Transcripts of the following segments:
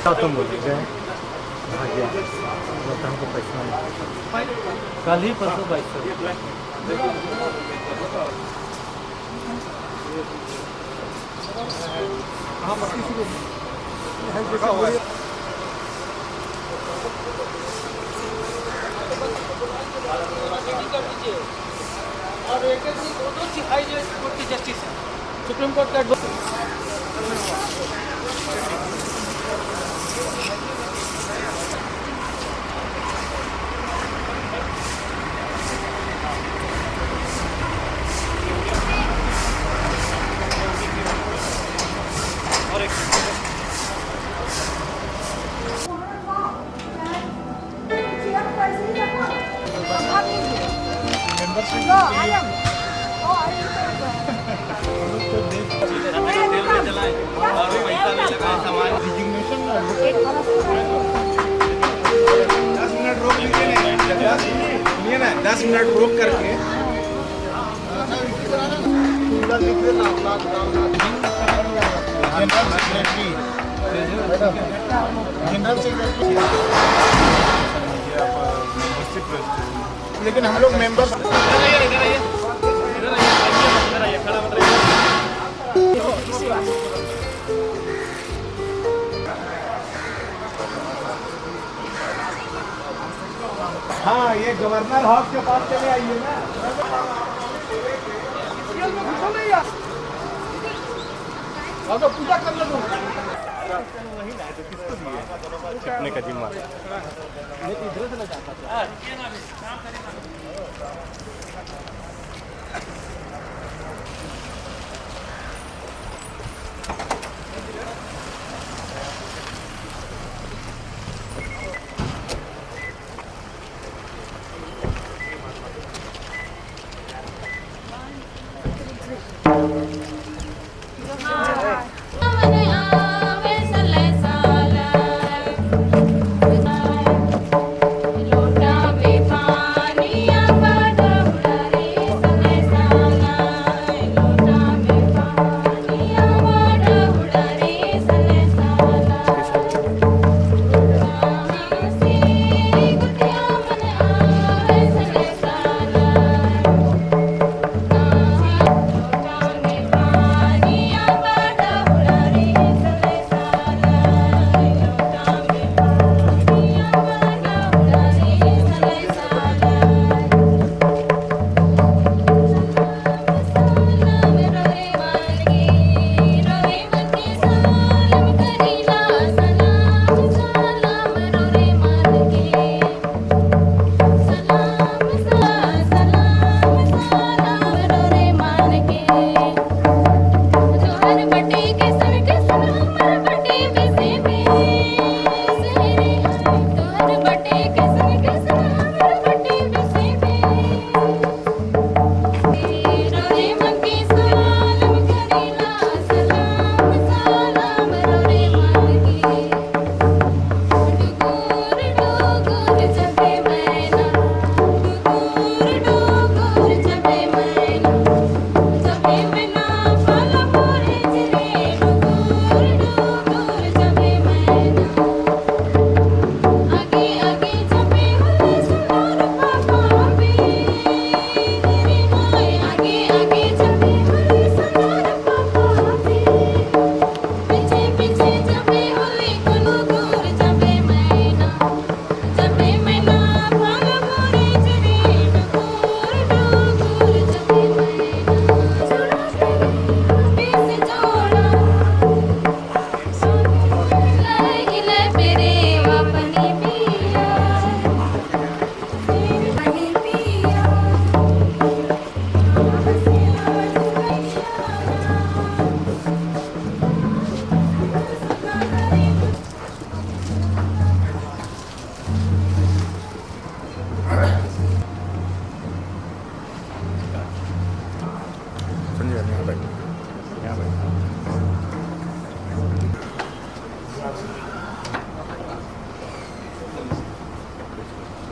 तुम बोल रहे भाग्य हमको पैसा नहीं कल ही परसों 2200 और एक दो सिखाई जो कोर्ट की जस्टिस है सुप्रीम कोर्ट का ना 10 मिनट रोक करके लेकिन हम लोग मेंबर हाँ ये गवर्नर हाउस के पास चले आइए ना तो पूजा कर लो छपने का जिम्मा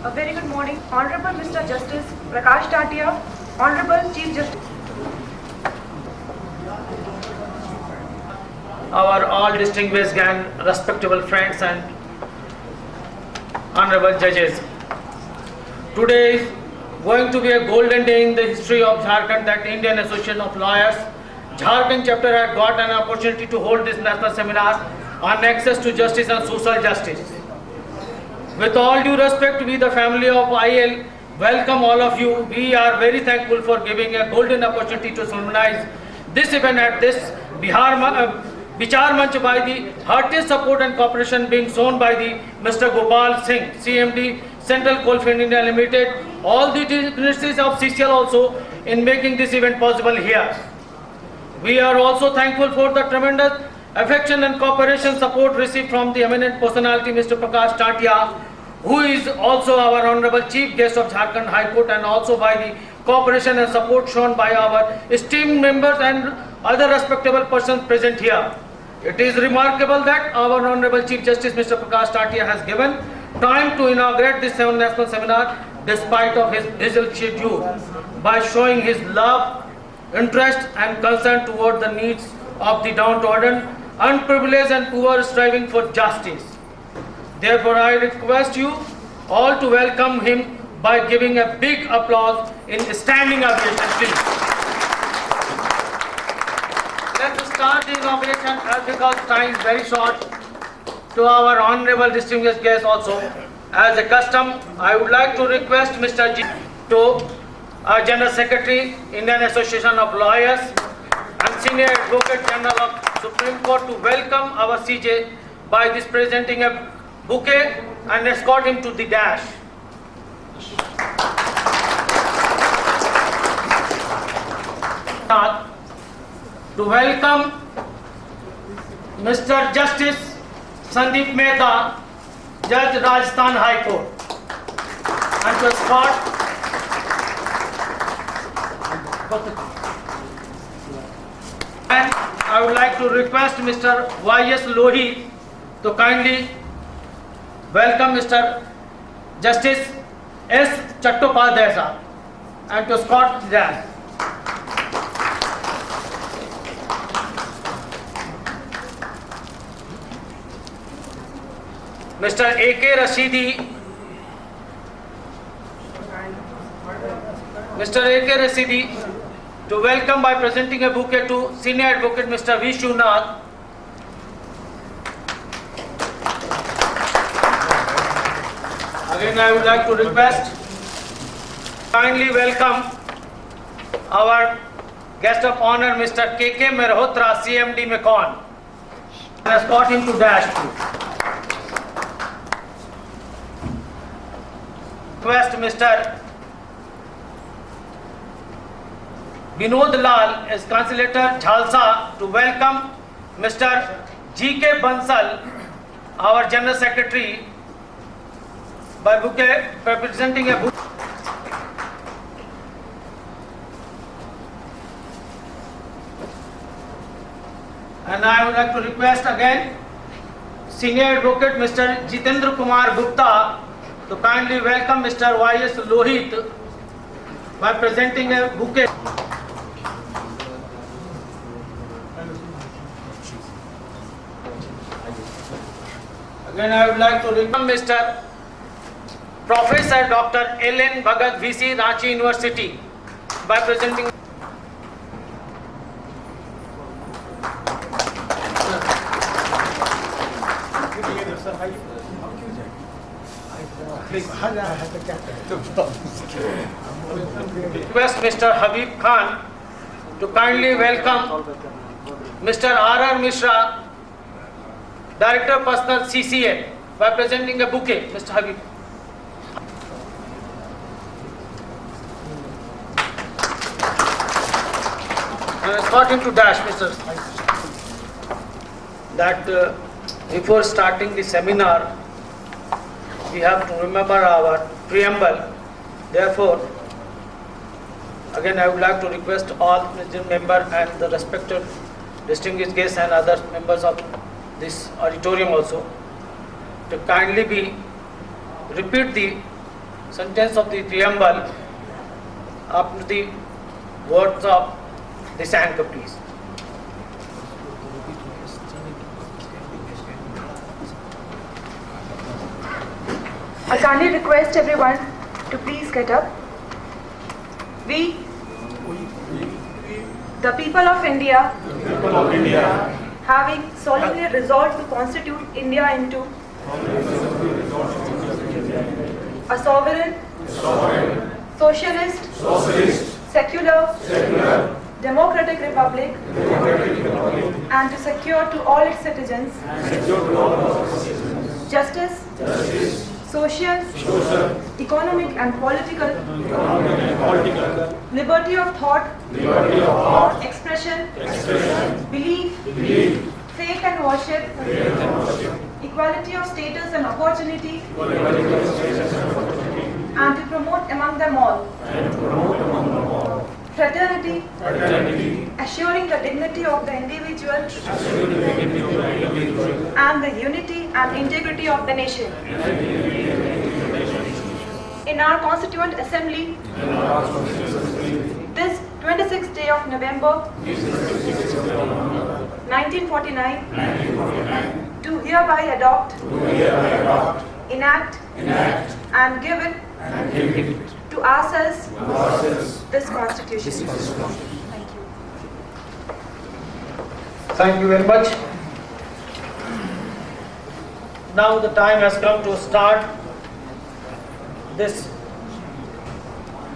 A very good morning, Honorable Mr. Justice Prakash Tatia, Honorable Chief Justice. our all distinguished and respectable friends and honorable judges. Today is going to be a golden day in the history of Jharkhand that Indian Association of Lawyers, Jharkhand chapter had got an opportunity to hold this national seminar on access to justice and social justice. With all due respect, we the family of IAL welcome all of you. We are very thankful for giving a golden opportunity to solemnize this event at this Vichar Manch by the heartiest support and cooperation being shown by the Mr. Gopal Singh, CMD, Central Coalfield India Limited, all the dignitaries of CCL also in making this event possible here. We are also thankful for the tremendous affection and cooperation support received from the eminent personality Mr. Prakash Tatia, who is also our honorable chief guest of Jharkhand High Court, and also by the cooperation and support shown by our esteemed members and other respectable persons present here. It is remarkable that our honorable Chief Justice Mr. Prakash Tatia has given time to inaugurate this national seminar despite of his busy schedule by showing his love, interest and concern toward the needs of the downtrodden, unprivileged and poor striving for justice. Therefore, I request you all to welcome him by giving a big applause in standing ovation, please. Let's start the inauguration because time is very short. To our honorable distinguished guests also, as a custom, I would like to request Mr. G to our General Secretary, Indian Association of Lawyers and Senior Advocate General of Supreme Court to welcome our CJ by this presenting a bouquet and escort him to the dash. To welcome Mr. Justice Sandeep Mehta, Judge Rajasthan High Court, and to escort and I would like to request Mr. Y.S. Lohi to kindly welcome Mr. Justice S. Chattopadhyay and to escort them. Mr. A.K. Rashidi, to welcome by presenting a bouquet to Senior Advocate Mr. V. Shivnath. Again, I would like to request, kindly welcome our guest of honor Mr. K.K. Merhotra, CMD Mekon. Escort him to dash too. Request Mr. Vinod Lal as Conciliator Jhalsa to welcome Mr. G.K. Bansal, our General Secretary, by presenting a book. And I would like to request again Senior Advocate Mr. Jitendra Kumar Gupta to kindly welcome Mr. Y.S. Lohit by presenting a bouquet. Again, I would like to welcome Mr. Professor Dr. L.N. Bhagat, VC, Ranchi University, by presenting. Request Mr. Habib Khan to kindly welcome Mr. R.R. Mishra, Director Personal CCA, by presenting a bouquet. Mr. Habib. And escort him to dash, Mr. That before starting the seminar, we have to remember our preamble. Therefore, again I would like to request all members and the respected distinguished guests and other members of this auditorium also to kindly repeat the sentence of the preamble after the words of this anchor, please. I kindly request everyone to please get up. We, the people of India, having solemnly resolved to constitute India into a sovereign, socialist, secular, democratic republic, and to secure to all its citizens justice, social, economic and political, liberty of thought, expression, belief, faith and worship, equality of status and opportunity, and to promote among them all fraternity, assuring the dignity of the individual and the unity and integrity of the nation. In our Constituent Assembly, this 26th day of November 1949, do hereby adopt, enact, and give it to ourselves this Constitution. Thank you. Thank you very much. Now the time has come to start this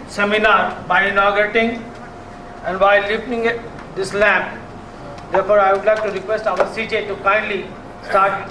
seminar by inaugurating and by lifting this lamp. Therefore, I would like to request our CJ to kindly start.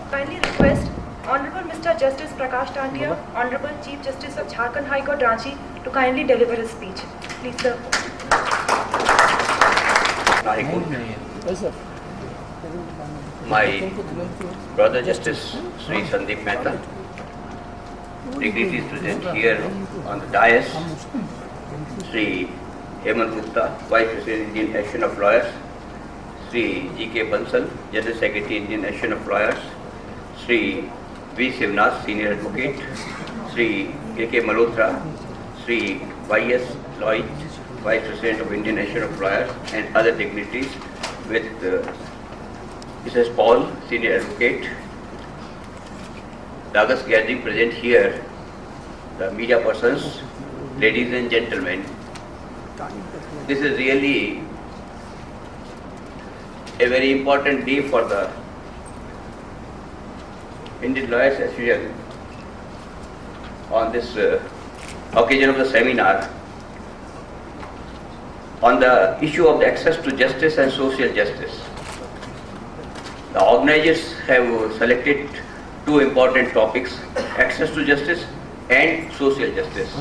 Kindly request Honorable Mr. Justice Prakash Tantia, Honorable Chief Justice of Jharkhand High Court, Ranchi, to kindly deliver his speech. Please, sir. My brother Justice Sri Sandeep Mehta, dignitaries present here on the dais, Sri Hemant Gupta, Vice President Indian Association of Lawyers, Sri G.K. Bansal, General Secretary Indian Association of Lawyers, Sri V. Sivnath, Senior Advocate, Sri K.K. Malhotra, Sri Y.S. Lloyd, Vice President of Indian Association of Lawyers, and other dignitaries with Mrs. Paul, Senior Advocate. The August gathering present here, the media persons, ladies and gentlemen. This is really a very important day for the Indian Lawyers Association on this occasion of the seminar on the issue of the access to justice and social justice. The organizers have selected two important topics, access to justice and social justice.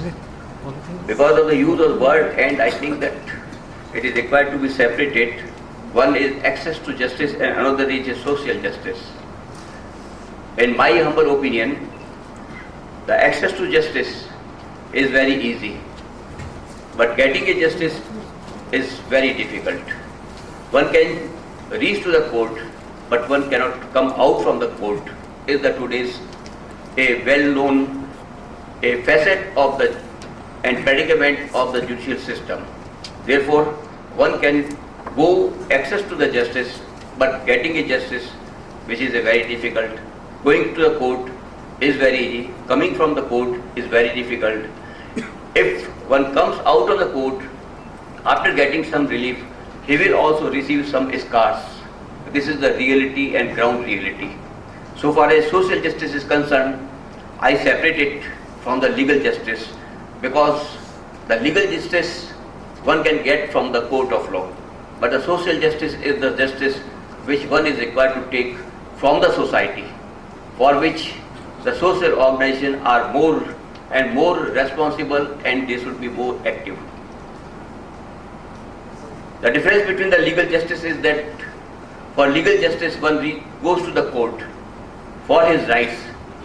Because of the use of the word, and I think that it is required to be separated. One is access to justice and another is social justice. In my humble opinion, the access to justice is very easy, but getting a justice is very difficult. One can reach to the court but one cannot come out from the court is the today's a well-known a facet of the and predicament of the judicial system. Therefore, one can go access to the justice, but getting a justice, which is a very difficult. Going to the court is very easy. Coming from the court is very difficult. If one comes out of the court after getting some relief, he will also receive some scars. This is the reality and ground reality. So far as social justice is concerned, I separate it from the legal justice, because the legal justice one can get from the court of law, but the social justice is the justice which one is required to take from the society, for which the social organizations are more and more responsible, and they should be more active. The difference between the legal justice is that for legal justice one goes to the court for his rights,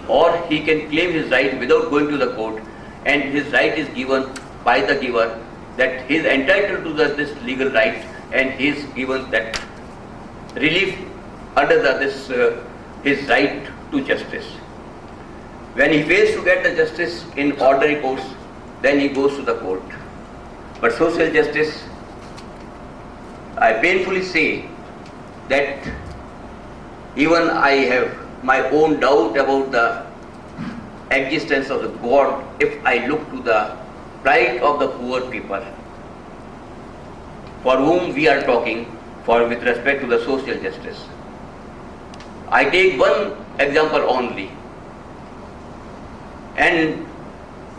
or he can claim his right without going to the court, and his right is given by the giver, that he is entitled to this legal right, and he is given that relief under his right to justice. When he fails to get the justice in ordinary courts, then he goes to the court. But social justice, I painfully say that even I have my own doubt about the existence of the God if I look to the plight of the poor people for whom we are talking for with respect to the social justice. I take one example only, and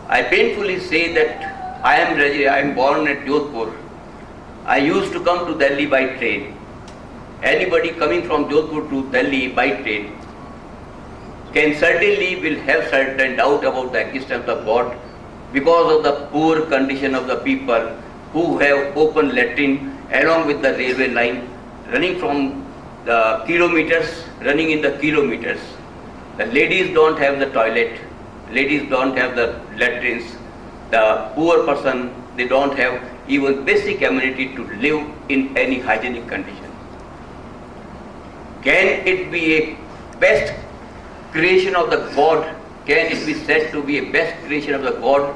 I painfully say that I am born at Jodhpur. I used to come to Delhi by train. Anybody coming from Jodhpur to Delhi by train can certainly will have certain doubt about the existence of God, because of the poor condition of the people who have open latrine along with the railway line, running from the kilometers, running in the kilometers. The ladies don't have the toilet, ladies don't have the latrines, the poor person, they don't have even basic amenity to live in any hygienic condition. Can it be a best creation of the God? Can it be said to be a best creation of the God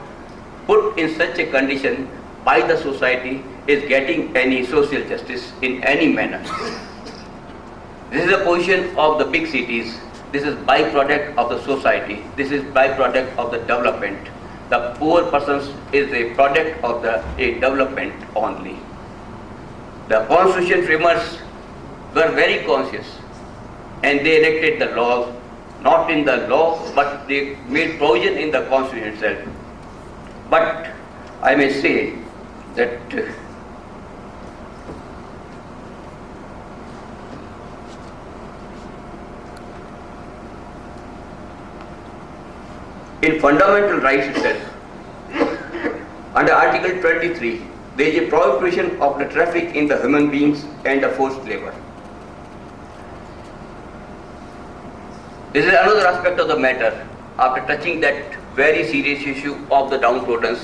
put in such a condition by the society is getting any social justice in any manner? This is the position of the big cities. This is byproduct of the society. This is byproduct of the development. The poor persons is a product of a development only. The constitution framers were very conscious, and they enacted the laws, not in the law, but they made provision in the constitution itself. But I may say that in fundamental rights itself, under Article 23, there is a prohibition of the traffic in the human beings and the forced labor. This is another aspect of the matter, after touching that very serious issue of the downtrodden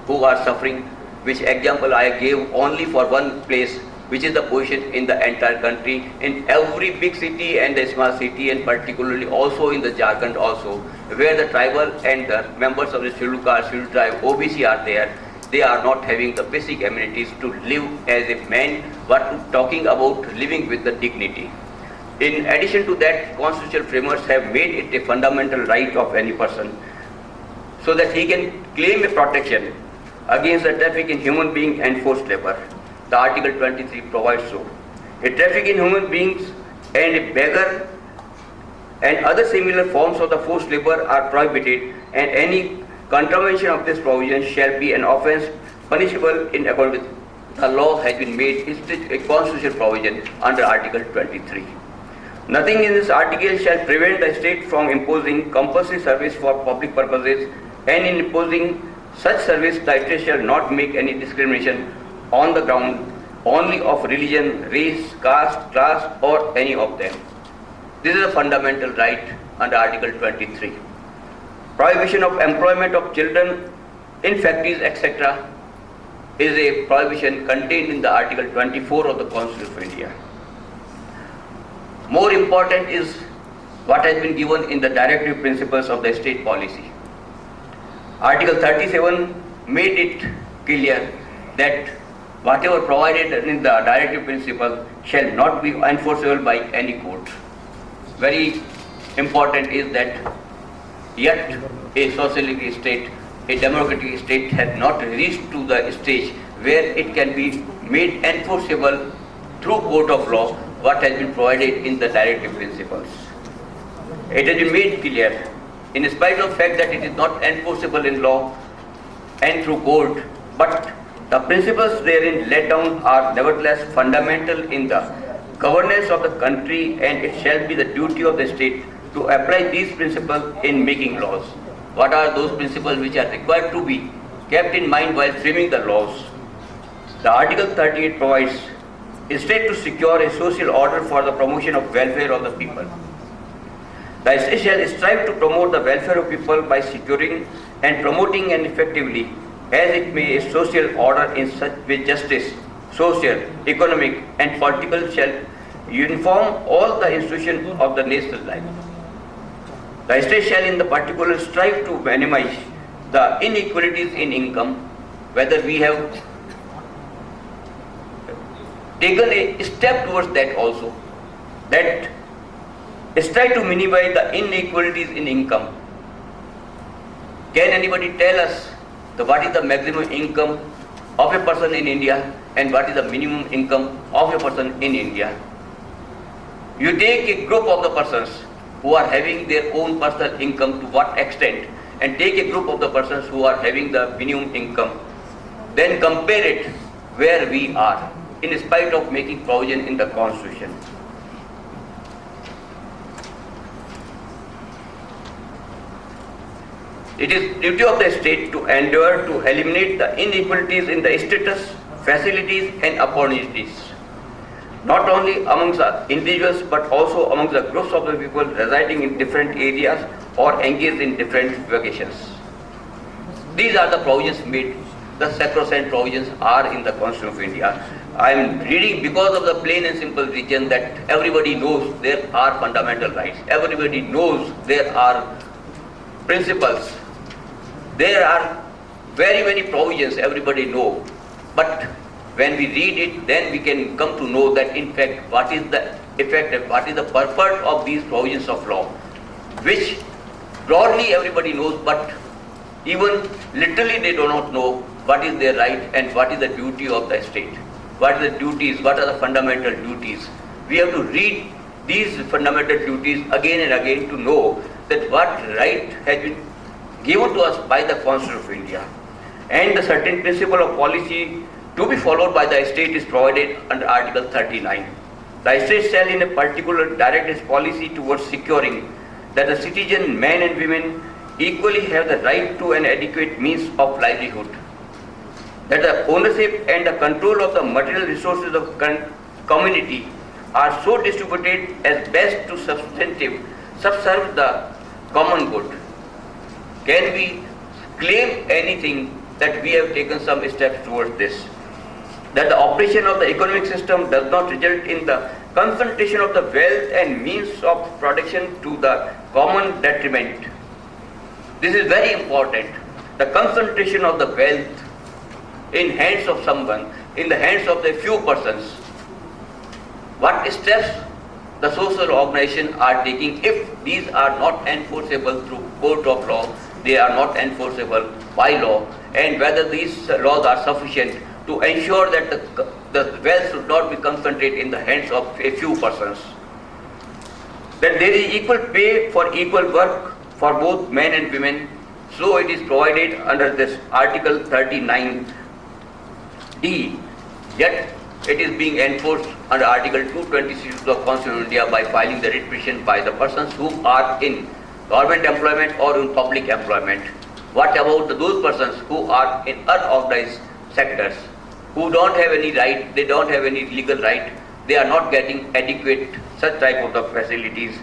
who are suffering, which example I gave only for one place, which is the position in the entire country, in every big city and a small city, and particularly also in the Jharkhand also, where the tribal and the members of the scheduled caste, scheduled tribe, OBC are there. They are not having the basic amenities to live as a man, but talking about living with the dignity. In addition to that, constitutional framers have made it a fundamental right of any person, so that he can claim a protection against the traffic in human being and forced labor. The Article 23 provides so. A traffic in human beings and a beggar and other similar forms of the forced labor are prohibited, and any contravention of this provision shall be an offence punishable in accordance with the law has been made a constitutional provision under Article 23. Nothing in this article shall prevent the state from imposing compulsory service for public purposes, and in imposing such service the state shall not make any discrimination on the ground only of religion, race, caste, class, or any of them. This is a fundamental right under Article 23. Prohibition of employment of children in factories, etc. is a prohibition contained in the Article 24 of the Constitution of India. More important is what has been given in the directive principles of the state policy. Article 37 made it clear that whatever provided in the directive principle shall not be enforceable by any court. Very important is that yet a socialistic state, a democratic state has not reached to the stage where it can be made enforceable through court of law what has been provided in the directive principles. It has been made clear, in spite of the fact that it is not enforceable in law and through court, but the principles therein laid down are nevertheless fundamental in the governance of the country, and it shall be the duty of the state to apply these principles in making laws. What are those principles which are required to be kept in mind while framing the laws? The Article 38 provides a state to secure a social order for the promotion of welfare of the people. The state shall strive to promote the welfare of people by securing and promoting and effectively as it may a social order in such with justice, social, economic and political shall uniform all the institutions of the national life. The state shall in the particular strive to minimize the inequalities in income, whether we have taken a step towards that also, that strive to minimize the inequalities in income. Can anybody tell us what is the maximum income of a person in India and what is the minimum income of a person in India? You take a group of the persons who are having their own personal income to what extent, and take a group of the persons who are having the minimum income, then compare it where we are, in spite of making provision in the Constitution. It is duty of the state to endeavour to eliminate the inequalities in the status, facilities and opportunities, not only amongst the individuals but also amongst the groups of the people residing in different areas or engaged in different vocations. These are the provisions made. The sacrosanct provisions are in the Constitution of India. I am reading because of the plain and simple reason that everybody knows there are fundamental rights. Everybody knows there are principles. There are very many provisions everybody know. But when we read it, then we can come to know that in fact what is the effect and what is the purpose of these provisions of law, which broadly everybody knows, but even literally they do not know what is their right and what is the duty of the state. What are the duties, what are the fundamental duties. We have to read these fundamental duties again and again to know that what right has been given to us by the Constitution of India. And the certain principle of policy to be followed by the state is provided under Article 39. The state shall in a particular direct its policy towards securing that the citizen, men and women, equally have the right to an adequate means of livelihood, that the ownership and the control of the material resources of community are so distributed as best to subserve the common good. Can we claim anything that we have taken some steps towards this? That the operation of the economic system does not result in the concentration of the wealth and means of production to the common detriment. This is very important. The concentration of the wealth in hands of someone, in the hands of the few persons. What steps the social organizations are taking? If these are not enforceable through court of law, they are not enforceable by law, and whether these laws are sufficient to ensure that the wealth should not be concentrated in the hands of a few persons. That there is equal pay for equal work for both men and women, so it is provided under this Article 39D, yet it is being enforced under Article 226 of the Constitution of India by filing the writ petition by the persons who are in government employment or in public employment. What about those persons who are in unorganized sectors, who don't have any right, they don't have any legal right, they are not getting adequate such type of the facilities?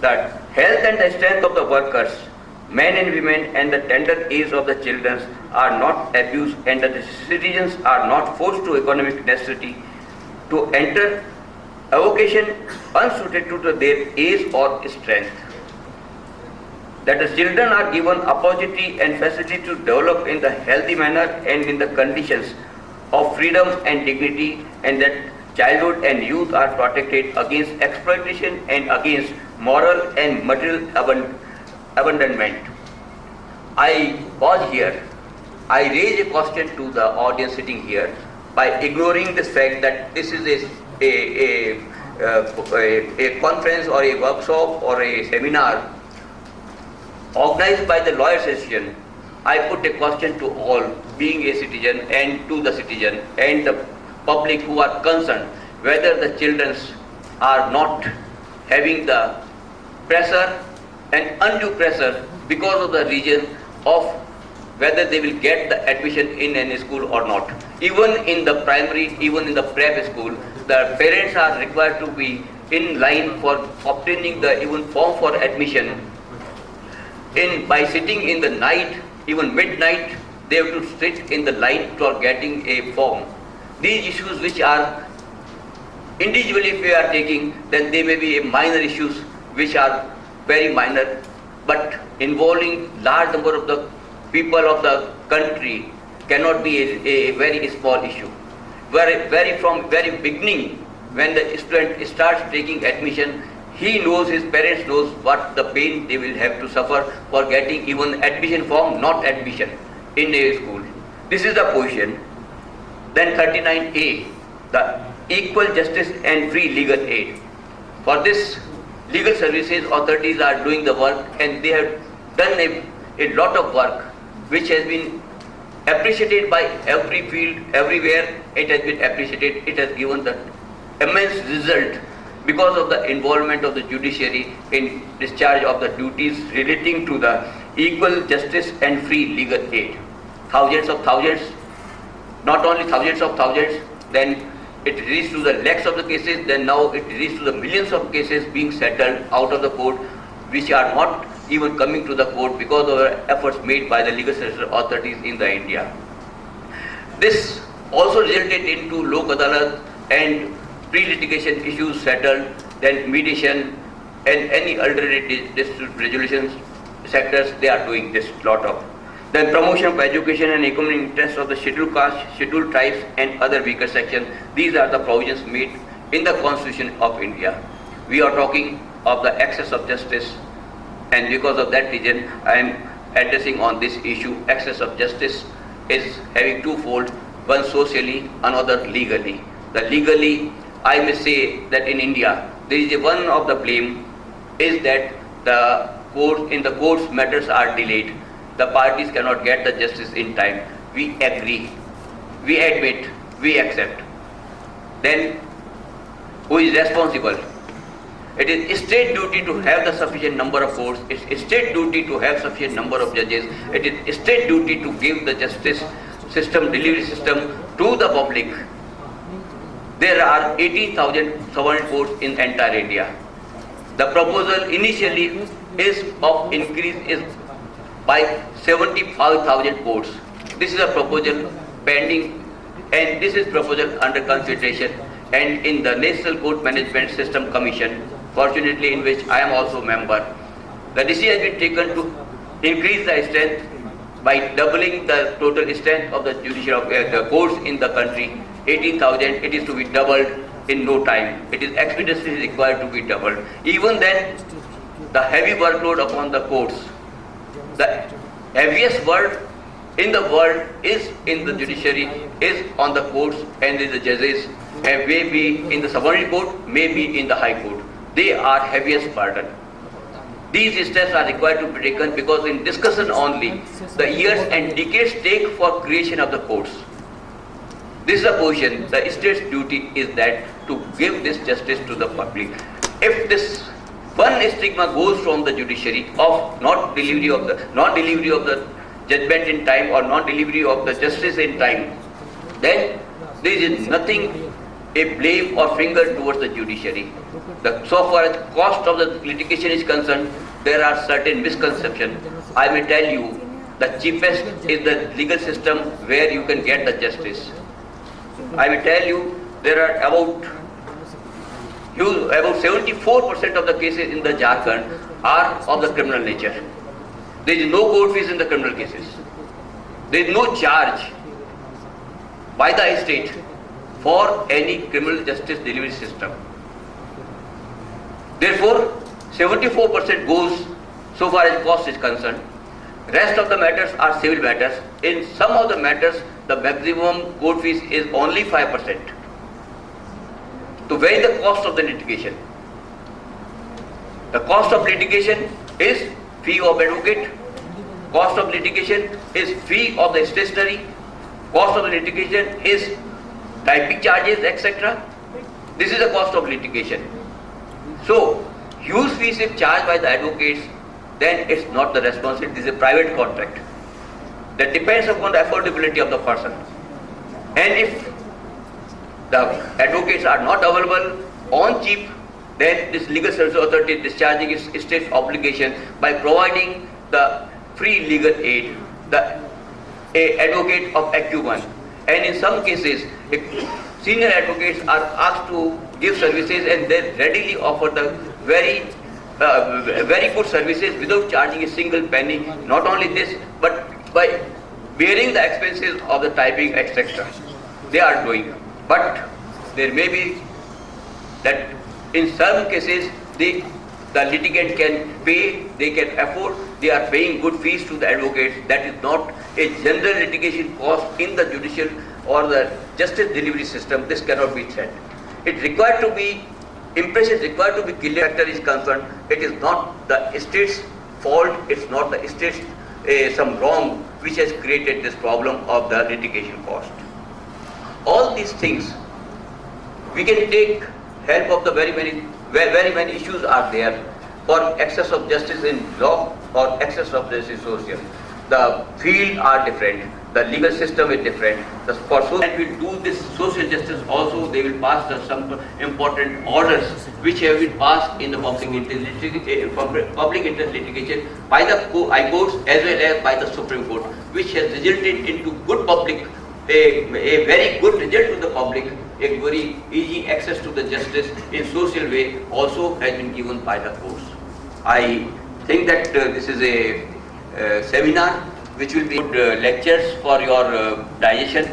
That health and the strength of the workers, men and women and the tender age of the children are not abused, and that the citizens are not forced to economic necessity to enter a vocation unsuited to their age or strength. That the children are given opportunity and facility to develop in the healthy manner and in the conditions of freedom and dignity, and that childhood and youth are protected against exploitation and against moral and material abandonment. I pause here. I raise a question to the audience sitting here by ignoring the fact that this is a conference or a workshop or a seminar organized by the Lawyers Association. I put a question to all, being a citizen, and to the citizen and the public who are concerned, whether the children are not having the pressure and undue pressure because of the reason of whether they will get the admission in any school or not. Even in the primary, even in the prep school, the parents are required to be in line for obtaining the even form for admission. By sitting in the night, even midnight, they have to sit in the line for getting a form. These issues which are individually, if we are taking, then they may be minor issues which are very minor, but involving large number of the people of the country cannot be a very small issue. From very beginning, when the student starts taking admission, he knows, his parents knows what the pain they will have to suffer for getting even admission form, not admission in a school. This is the position. Then 39A, the equal justice and free legal aid. For this, legal services authorities are doing the work, and they have done a lot of work which has been appreciated by every field, everywhere it has been appreciated. It has given the immense result because of the involvement of the judiciary in discharge of the duties relating to the equal justice and free legal aid. Thousands of thousands, not only thousands of thousands, then it reached to the lakhs of the cases, then now it reached to the millions of cases being settled out of the court, which are not even coming to the court because of the efforts made by the legal service authorities in the India. This also resulted into Lok Adalat and pre-litigation issues settled, then mediation and any alternate dispute resolution sectors, they are doing this lot of. Then promotion of education and economic interests of the scheduled caste, scheduled tribes and other weaker sections. These are the provisions made in the Constitution of India. We are talking of the access of justice, and because of that reason I am addressing on this issue. Access of justice is having twofold, one socially, another legally. The legally, I may say that in India, there is one of the blame is that the courts matters are delayed. The parties cannot get the justice in time. We agree, we admit, we accept. Then who is responsible? It is state duty to have the sufficient number of courts. It is state duty to have sufficient number of judges. It is state duty to give the justice system, delivery system to the public. There are 18,000 sovereign courts in entire India. The proposal initially is of increase is by 75,000 courts. This is a proposal pending, and this is proposal under consideration and in the National Court Management System Commission, fortunately in which I am also a member. The decision has been taken to increase the strength by doubling the total strength of the judicial the courts in the country. 18,000, it is to be doubled in no time. It is expeditiously required to be doubled. Even then, the heavy workload upon the courts, the heaviest work in the world is in the judiciary, is on the courts and in the judges, and may be in the subordinate court, may be in the high court. They are heaviest burden. These steps are required to be taken because in discussion only, the years and decades take for creation of the courts. This is the position. The state's duty is that to give this justice to the public. If this one stigma goes from the judiciary of not delivery of the judgment in time or not delivery of the justice in time, then there is nothing a blame or finger towards the judiciary. So far as cost of the litigation is concerned, there are certain misconceptions. I may tell you, the cheapest is the legal system where you can get the justice. I will tell you, there are about About 74% of the cases in the Jharkhand are of the criminal nature. There is no court fees in the criminal cases. There is no charge by the state for any criminal justice delivery system. Therefore, 74% goes so far as cost is concerned. Rest of the matters are civil matters. In some of the matters, the maximum court fees is only 5%. To vary the cost of the litigation. The cost of litigation is fee of advocate, cost of litigation is fee of the stationery, cost of the litigation is typing charges, etc. This is the cost of litigation. So, huge fees if charged by the advocates, then it's not the responsibility, this is a private contract. That depends upon the affordability of the person. And if the advocates are not available on cheap, then this legal service authority is discharging its state obligation by providing the free legal aid, the advocate of acumen. And in some cases, senior advocates are asked to give services and they readily offer the very good services without charging a single penny. Not only this, but by bearing the expenses of the typing, etc. They are doing. But there may be that in some cases the litigant can pay, they can afford, they are paying good fees to the advocates. That is not a general litigation cost in the judicial or the justice delivery system. This cannot be said. It's required to be, impression is required to be clear factor is concerned. It is not the state's fault, it's not the state's some wrong which has created this problem of the litigation cost. All these things, we can take help of the very many issues are there for access of justice in law or access of justice in social. The field are different, the legal system is different. For social, and will do this social justice also, they will pass some important orders which have been passed in the public interest litigation by the high courts as well as by the Supreme Court, which has resulted into good public, a very good result to the public. A very easy access to the justice in social way also has been given by the courts. I think that this is a seminar which will be good lectures for your digestion.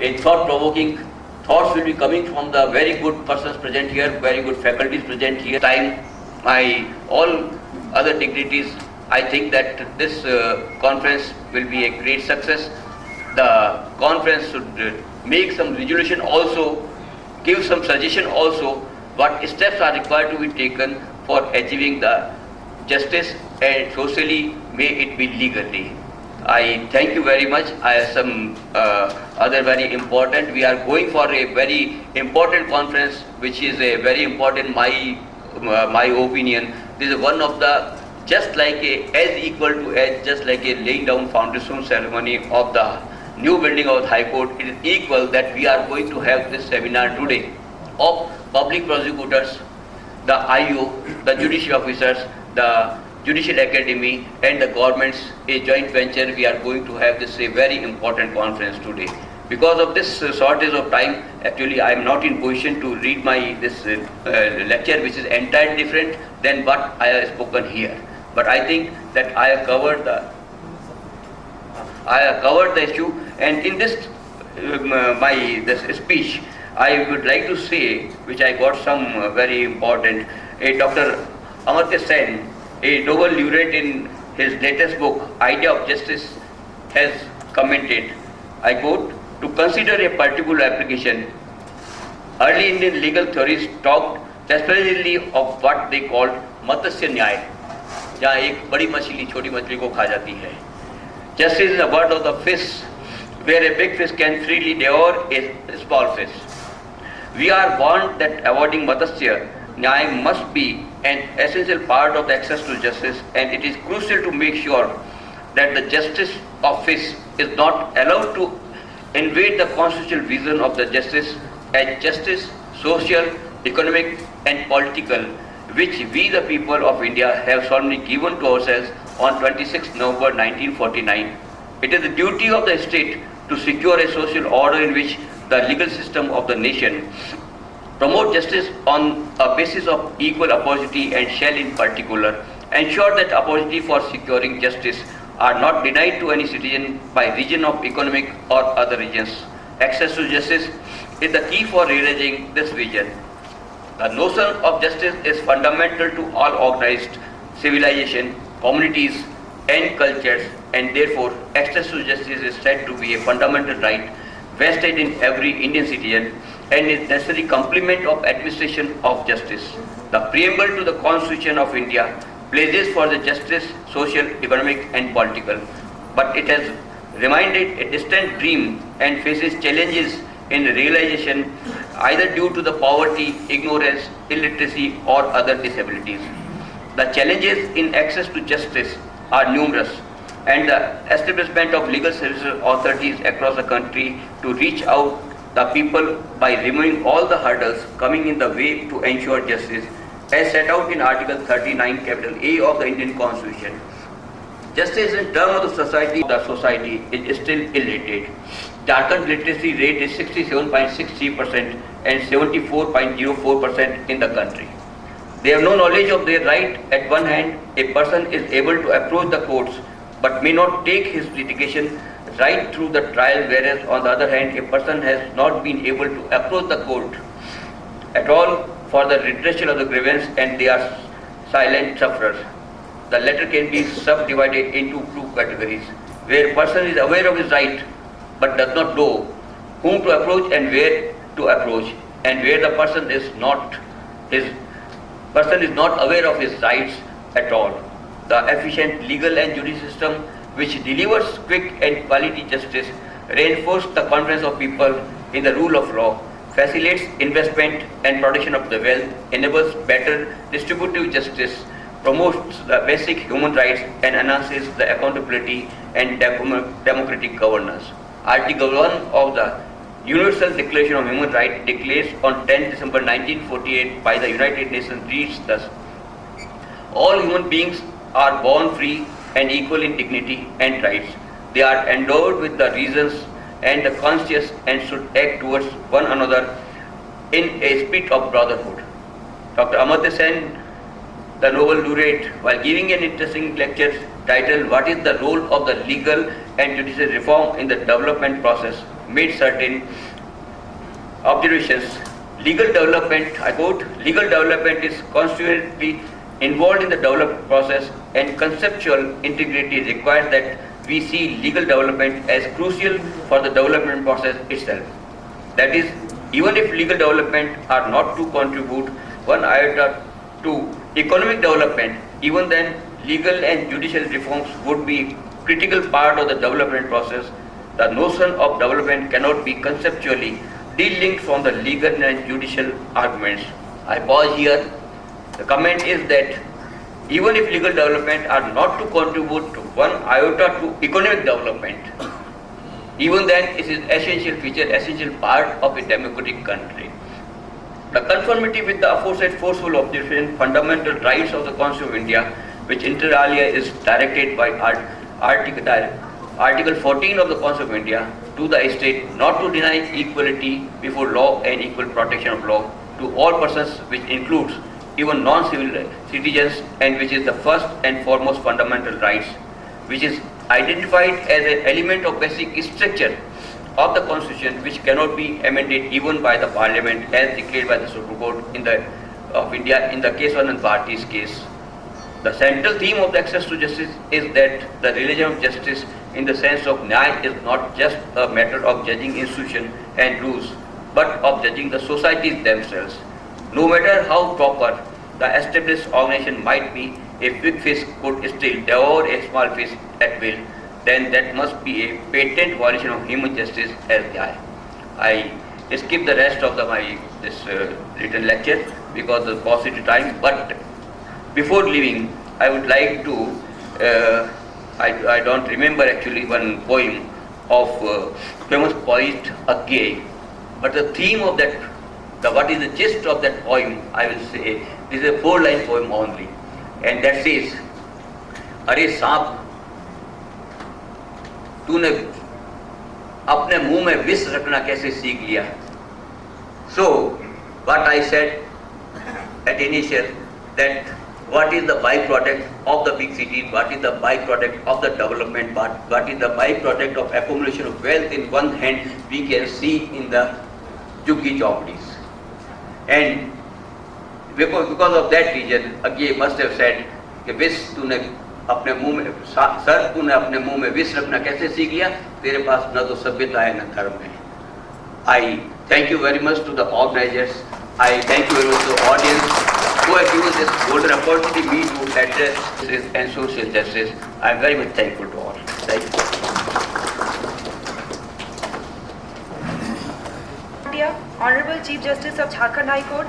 A thought-provoking thoughts will be coming from the very good persons present here, very good faculties present here. Time, my all other dignitaries, I think that this conference will be a great success. The conference should make some resolution also, give some suggestion also, what steps are required to be taken for achieving the justice and socially, may it be legally. I thank you very much. I have some other very important, we are going for a very important conference which is a very important, my opinion. This is one of the, just like as equal to as, just like a laying down foundation ceremony of the new building of the High Court, it is equal that we are going to have this seminar today of public prosecutors, the IO, the judicial officers, the Judicial Academy and the government's a joint venture. We are going to have this a very important conference today. Because of this shortage of time, actually I am not in position to read my this lecture, which is entirely different than what I have spoken here. But I think that I have covered the issue, and in this this speech, I would like to say, which I got some very important. Dr. Amartya Sen, a Nobel laureate, in his latest book, Idea of Justice, has commented, I quote, to consider a particular application, early Indian legal theories talked desperately of what they called Matsya Nyaya, जहाँ एक बड़ी मछली छोटी मछली को खा जाती है. Justice is a word of the fish, where a big fish can freely devour a small fish. We are warned that avoiding Matsya Nyaya must be an essential part of the access to justice, and it is crucial to make sure that the justice of fish is not allowed to invade the constitutional vision of the justice as justice, social, economic and political, which we the people of India have solemnly given to ourselves on 26 November 1949. It is the duty of the state to secure a social order in which the legal system of the nation promote justice on a basis of equal opportunity and shall in particular ensure that opportunity for securing justice are not denied to any citizen by region of economic or other regions. Access to justice is the key for realizing this vision. The notion of justice is fundamental to all organized civilization, communities and cultures, and therefore access to justice is said to be a fundamental right vested in every Indian citizen and is necessary complement of administration of justice. The preamble to the Constitution of India pledges for the justice, social, economic and political, but it has remained a distant dream and faces challenges in realization either due to the poverty, ignorance, illiteracy or other disabilities. The challenges in access to justice are numerous, and the establishment of legal services authorities across the country to reach out the people by removing all the hurdles coming in the way to ensure justice as set out in Article 39 capital A of the Indian Constitution. Justice in terms of the society is still illiterate. Jharkhand literacy rate is 67.63% and 74.04% in the country. They have no knowledge of their right. At one hand, a person is able to approach the courts but may not take his litigation right through the trial, whereas on the other hand, a person has not been able to approach the court at all for the redressal of the grievance and they are silent sufferers. The latter can be subdivided into two categories, where a person is aware of his right but does not know whom to approach and where to approach, and where the person is not aware of his rights at all. The efficient legal and judicial system which delivers quick and quality justice reinforces the confidence of people in the rule of law, facilitates investment and protection of the wealth, enables better distributive justice, promotes the basic human rights and enhances the accountability and democratic governance. Article 1 of the Universal Declaration of Human Rights declares on 10 December 1948 by the United Nations reads thus: all human beings are born free and equal in dignity and rights. They are endowed with the reasons and the conscience and should act towards one another in a spirit of brotherhood. Dr. Amartya Sen, the Nobel laureate, while giving an interesting lecture titled "What is the role of the legal and judicial reform in the development process?" made certain observations. Legal development, I quote, legal development is constantly involved in the development process and conceptual integrity requires that we see legal development as crucial for the development process itself. That is, even if legal development are not to contribute one iota to economic development, even then legal and judicial reforms would be critical part of the development process. The notion of development cannot be conceptually de-linked from the legal and judicial arguments. I pause here. The comment is that even if legal development are not to contribute to one iota to economic development, even then it is essential feature, essential part of a democratic country. The conformity with the aforesaid forceful observation, fundamental rights of the Constitution of India, which inter alia is directed by Article 14 of the Constitution of India to the state not to deny equality before law and equal protection of law to all persons, which includes even non-civil citizens, and which is the first and foremost fundamental rights, which is identified as an element of basic structure of the Constitution, which cannot be amended even by the Parliament as declared by the Supreme Court of India in the case of Bharti's case. The central theme of the access to justice is that the realization of justice in the sense of Nyaya is not just a matter of judging institutions and rules, but of judging the societies themselves. No matter how proper the established organization might be, a big fish could still devour a small fish at will, then that must be a patent violation of human justice as Nyaya. I skip the rest of this written lecture because of the paucity time, but before leaving, I would like to, I don't remember actually one poem of famous poet Agye, but the theme of that, what is the gist of that poem, I will say, this is a 4-line poem only, and that says, "अरे सांप, तूने अपने मुंह में विष रखना कैसे सीख लिया?" So, what I said at initial, that what is the byproduct of the big cities, what is the byproduct of the development, what is the byproduct of accumulation of wealth in one hand, we can see in the Juggi Chowdis. And because of that reason, again must have said कि विष तूने अपने मुंह में, sir तूने अपने मुंह में विष रखना कैसे सीख लिया, तेरे पास न तो सभ्यता है न धर्म है. I thank you very much to the organizers. I thank you very much to the audience who have given this golden opportunity me to address this and social justice. I am very much thankful to all. Thank you. Dear Honorable Chief Justice of Jharkhand High Court,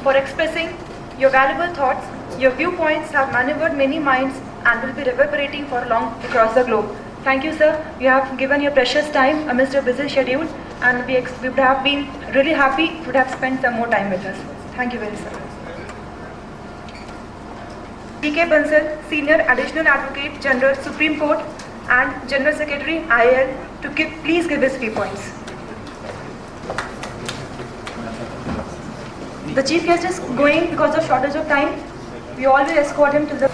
for expressing your valuable thoughts. Your viewpoints have maneuvered many minds and will be reverberating for long across the globe. Thank you, sir. You have given your precious time amidst your busy schedule, and we would have been really happy if you would have spent some more time with us. Thank you very much, sir. G.K. Bansal, Senior Additional Advocate General, Supreme Court, and General Secretary IAL, to please give his viewpoints. The Chief Guest is going because of shortage of time. We always escort him to the...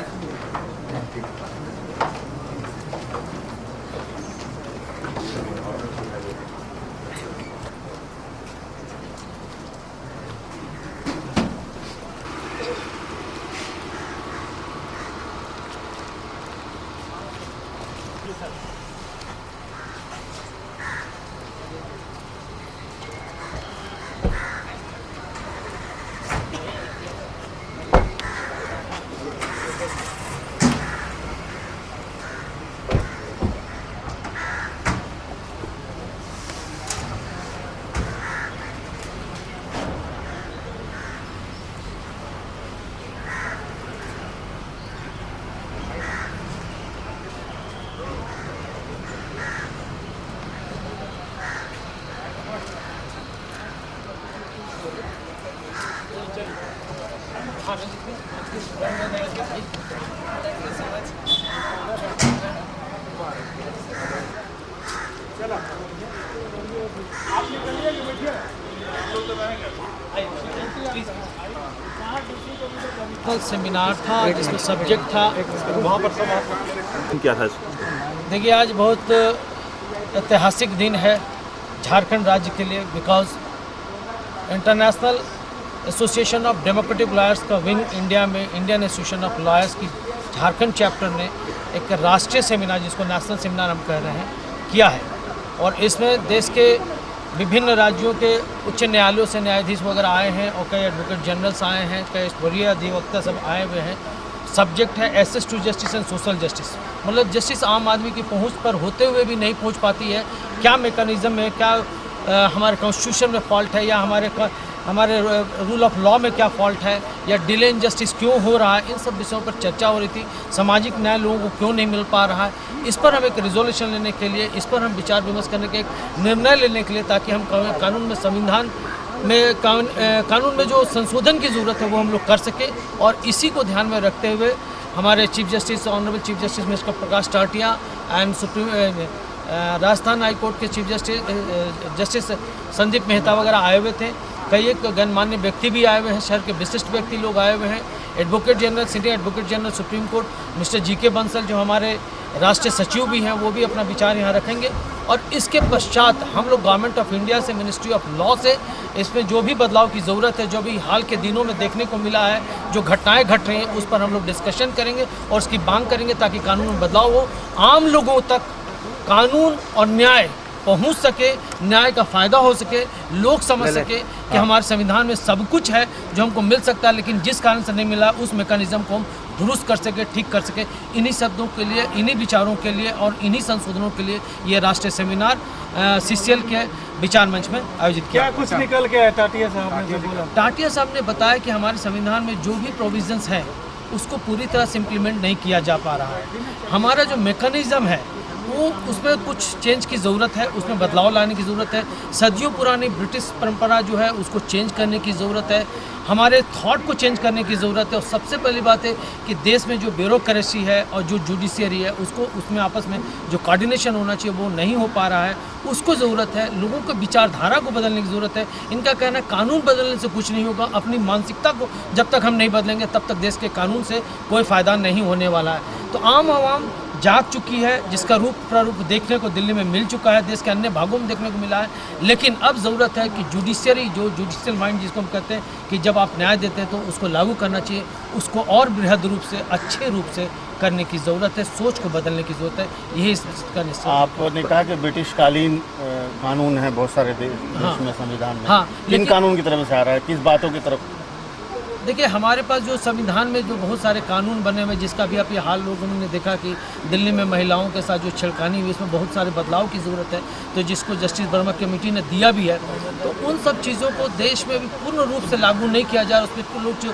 seminar था जिसमें subject था वहाँ पर क्या था? देखिए आज बहुत ऐतिहासिक दिन है झारखंड राज्य के लिए, because international association of democratic lawyers का विंग इंडिया में इंडियन एसोसिएशन ऑफ लॉयर्स की झारखंड चैप्टर ने एक राष्ट्रीय सेमिनार, जिसको नेशनल सेमिनार हम कह रहे हैं, किया है. और इसमें देश के विभिन्न राज्यों के उच्च न्यायालयों से न्यायाधीश वगैरह आए हैं और कई एडवोकेट जनरल्स आए हैं, कई वरीय अधिवक्ता सब आए हुए हैं. सब्जेक्ट है access to justice and social justice, मतलब जस्टिस आम आदमी की पहुंच पर होते हुए भी नहीं पहुंच पाती है. क्या मेकनिज़म है, क्या हमारे कॉन्स्टिट्यूशन में फॉल्ट है, या हमारे रूल ऑफ लॉ में क्या फॉल्ट है, या डिले इन जस्टिस क्यों हो रहा है, इन सब विषयों पर चर्चा हो रही थी. सामाजिक न्याय लोगों को क्यों नहीं मिल पा रहा है, इस पर हम एक रिजोल्यूशन लेने के लिए, इस पर हम विचार विमर्श करने के एक निर्णय लेने के लिए, ताकि हम कानून में संविधान में कानून में जो संशोधन की ज़रूरत है वो हम लोग कर सकें. और इसी को ध्यान में रखते हुए हमारे chief justice honourable chief justice mister Prakash Tatia and supreme Rajasthan high court के चीफ जस्टिस संदीप मेहता वगैरह आए हुए थे. कई एक गणमान्य व्यक्ति भी आए हुए हैं, शहर के विशिष्ट व्यक्ति लोग आए हुए हैं. Advocate general, senior advocate general supreme court mister GK. Bansal जो हमारे राष्ट्रीय सचिव भी हैं, वो भी अपना विचार यहाँ रखेंगे. और इसके पश्चात हम लोग गवर्नमेंट ऑफ इंडिया से, मिनिस्ट्री ऑफ लॉ से, इसमें जो भी बदलाव की ज़रूरत है, जो भी हाल के दिनों में देखने को मिला है, जो घटनाएं घट रही हैं, उस पर हम लोग डिस्कशन करेंगे और उसकी मांग करेंगे ताकि कानून में बदलाव हो, आम लोगों तक कानून और न्याय पहुंच सके, न्याय का फ़ायदा हो सके, लोग समझ सके कि हमारे संविधान में सब कुछ है जो हमको मिल सकता है, लेकिन जिस कारण से नहीं मिला उस मैकेनिज़्म को हम दुरुस्त कर सके, ठीक कर सके. इन्हीं शब्दों के लिए, इन्हीं विचारों के लिए और इन्हीं संशोधनों के लिए ये राष्ट्रीय सेमिनार CCL के विचार मंच में आयोजित किया. क्या कुछ निकल के टाटिया साहब ने बोला? टाटिया साहब ने बताया कि हमारे संविधान में जो भी प्रोविजंस हैं उसको पूरी तरह से इम्प्लीमेंट नहीं किया जा पा रहा है. हमारा जो मैकेनिज़्म है वो उसमें कुछ चेंज की ज़रूरत है, उसमें बदलाव लाने की ज़रूरत है। सदियों पुरानी ब्रिटिश परंपरा जो है उसको चेंज करने की ज़रूरत है, हमारे थॉट को चेंज करने की ज़रूरत है। और सबसे पहली बात है कि देश में जो ब्यूरोक्रेसी है और जो जुडिशियरी है उसको उसमें आपस में जो कोऑर्डिनेशन होना चाहिए वो नहीं हो पा रहा है, उसको ज़रूरत है। लोगों को विचारधारा को बदलने की ज़रूरत है। इनका कहना है कानून बदलने से कुछ नहीं होगा, अपनी मानसिकता को जब तक हम नहीं बदलेंगे तब तक देश के कानून से कोई फ़ायदा नहीं होने वाला है। तो आम आवाम जाग चुकी है, जिसका रूप प्रारूप देखने को दिल्ली में मिल चुका है, देश के अन्य भागों में देखने को मिला है। लेकिन अब ज़रूरत है कि जुडिशियरी, जो जुडिशियल माइंड जिसको हम कहते हैं, कि जब आप न्याय देते हैं तो उसको लागू करना चाहिए, उसको और बृहद रूप से, अच्छे रूप से करने की ज़रूरत है, सोच को बदलने की ज़रूरत है। यही इसका निश्चय। आपने कहा कि ब्रिटिश कालीन कानून है बहुत सारे देश में, संविधान में। हाँ, किन कानून की तरफ से आ रहा है, किस बातों की तरफ? देखिए, हमारे पास जो संविधान में जो बहुत सारे कानून बने हुए, जिसका भी आप ये हाल लोगों ने देखा कि दिल्ली में महिलाओं के साथ जो छेड़खानी हुई, इसमें बहुत सारे बदलाव की ज़रूरत है, तो जिसको जस्टिस वर्मा कमेटी ने दिया भी है। तो उन सब चीज़ों को देश में भी पूर्ण रूप से लागू नहीं किया जा रहा, उसमें लोग जो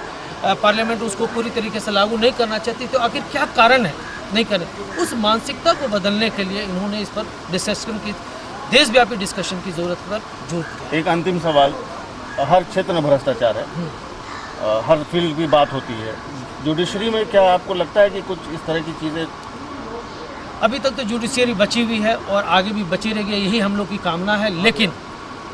पार्लियामेंट उसको पूरी तरीके से लागू नहीं करना चाहती, तो आखिर क्या कारण है नहीं करें? उस मानसिकता को बदलने के लिए इन्होंने इस पर डिस्कशन की, देशव्यापी डिस्कशन की ज़रूरत पर जोर दिया। एक अंतिम सवाल, हर क्षेत्र में भ्रष्टाचार है, हर फील्ड की बात होती है, जुडिशरी में क्या आपको लगता है कि कुछ इस तरह की चीज़ें? अभी तक तो जुडिशियरी बची हुई है और आगे भी बची रहेगी, यही हम लोग की कामना है। लेकिन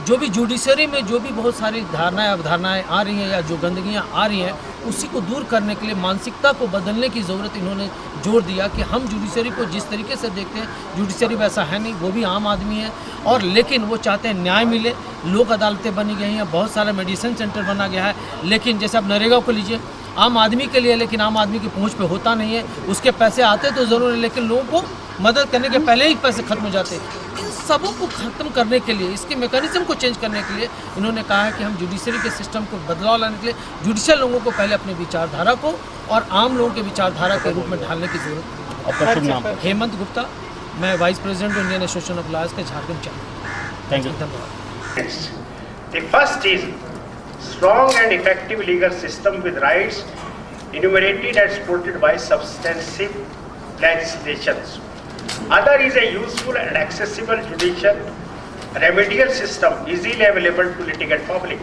जो भी जुडिशरी में जो भी बहुत सारी धारणाएं अवधारणाएं आ रही हैं या जो गंदगियां आ रही हैं, उसी को दूर करने के लिए मानसिकता को बदलने की ज़रूरत इन्होंने जोर दिया कि हम जुडिशरी को जिस तरीके से देखते हैं, जुडिशरी वैसा है नहीं, वो भी आम आदमी है। और लेकिन वो चाहते हैं न्याय मिले, लोक अदालतें बनी गई हैं, बहुत सारा मेडिसिन सेंटर बना गया है। लेकिन जैसे आप नरेगा को लीजिए, आम आदमी के लिए, लेकिन आम आदमी की पहुंच पे होता नहीं है। उसके पैसे आते तो ज़रूर है, लेकिन लोगों को मदद करने के पहले ही पैसे खत्म हो जाते हैं। इन सबों को ख़त्म करने के लिए, इसके मैकेनिज्म को चेंज करने के लिए इन्होंने कहा है कि हम जुडिशरी के सिस्टम को बदलाव लाने के लिए जुडिशियल लोगों को पहले अपने विचारधारा को और आम लोगों के विचारधारा के रूप में ढालने की जरूरत है। आपका शुभ नाम? हेमंत गुप्ता, मैं vice president Indian association of lawyers के झारखंड चैप्टर। Thank you. धन्यवाद। The first is strong and effective legal system with rights enumerated and supported by substantive legislations. Other is a useful and accessible judicial remedial system easily available to litigant public.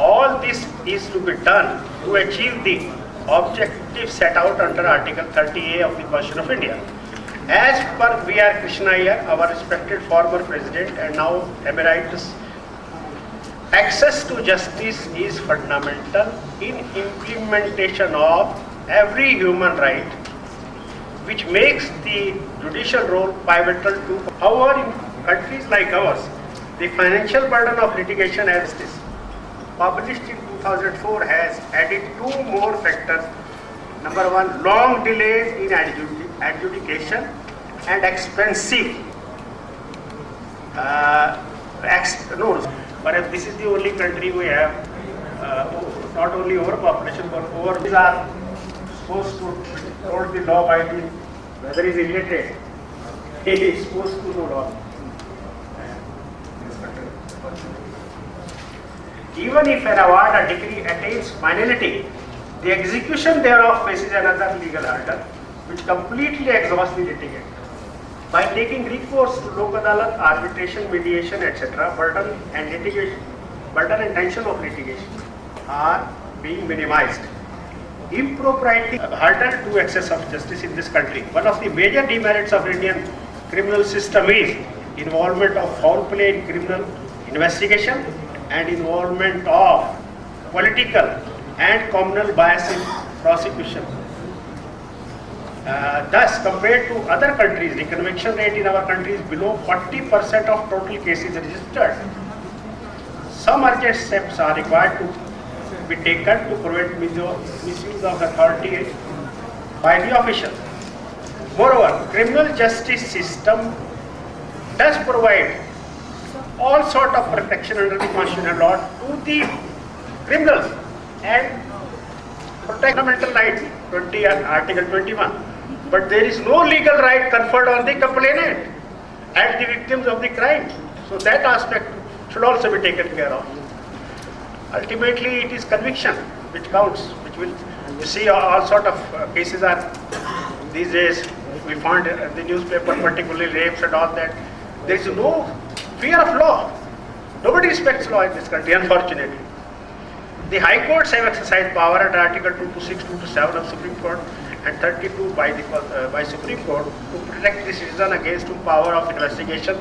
All this is to be done to achieve the objective set out under Article 30A of the Constitution of India. As per V.R. Krishna Iyer, our respected former president and now emeritus, access to justice is fundamental in implementation of every human right, which makes the judicial role pivotal to. However, in countries like ours, the financial burden of litigation as justice, published in 2004, has added two more factors. Number one, long delays in adjudication and expensive but this is the only country we have not only overpopulation but over. These are supposed to hold the law by the, whether he is illiterate, he is supposed to know law. Even if an award or decree attains finality, the execution thereof faces another legal hurdle which completely exhausts the litigant. By taking recourse to lok adalat, arbitration, mediation, etc., burden and tension of litigation are being minimized. Impropriety hurdle to access of justice in this country. One of the major demerits of Indian criminal system is involvement of foul play in criminal investigation and involvement of political and communal bias in prosecution. Thus, compared to other countries, the conviction rate in our country is below 40% of total cases registered. Some urgent steps are required to be taken to prevent misuse of authority by the official. Moreover, criminal justice system does provide all sort of protection under the constitutional law to the criminals and protect fundamental rights, Article 21. But there is no legal right conferred on the complainant and the victims of the crime. So that aspect should also be taken care of. Ultimately, it is conviction which counts, which will, you see all sort of cases are these days we found in the newspaper, particularly rapes and all that. There is no fear of law. Nobody respects law in this country, unfortunately. The high courts have exercised power under Article 226, 227 of Supreme Court and 32 by Supreme Court to protect the citizen against the power of investigation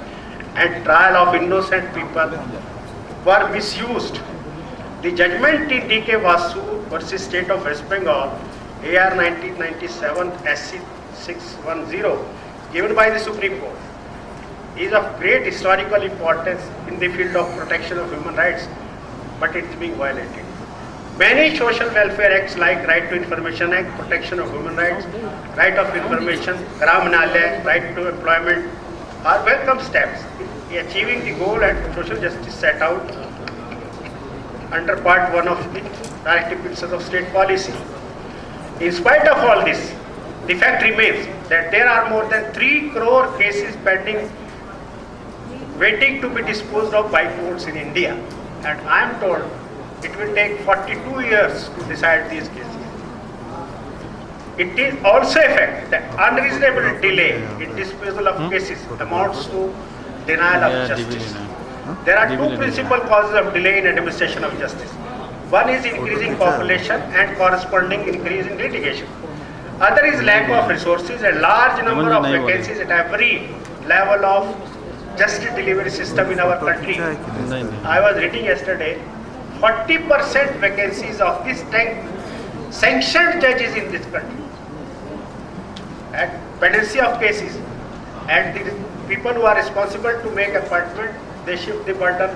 and trial of innocent people were misused. The judgment in D.K. Vasu versus State of West Bengal, AR 1997 SC 610, given by the Supreme Court, is of great historical importance in the field of protection of human rights, but it is being violated. Many social welfare acts like Right to Information Act, Protection of Human Rights, Right of Information, Gram Nalya, Right to Employment are welcome steps in achieving the goal and social justice set out under Part 1 of the Directive Principles of State Policy. In spite of all this, the fact remains that there are more than 3 crore cases pending, waiting to be disposed of by courts in India, and I am told it will take 42 years to decide these cases. It is also a fact that unreasonable delay in disposal of cases amounts to denial of justice. There are 2 principal causes of delay in administration of justice. One is increasing population and corresponding increase in litigation. Other is lack of resources and large number of vacancies at every level of justice delivery system in our country. I was reading yesterday, 40% vacancies of these 10 sanctioned judges in this country at pendency of cases, and the people who are responsible to make appointment, they shift the burden.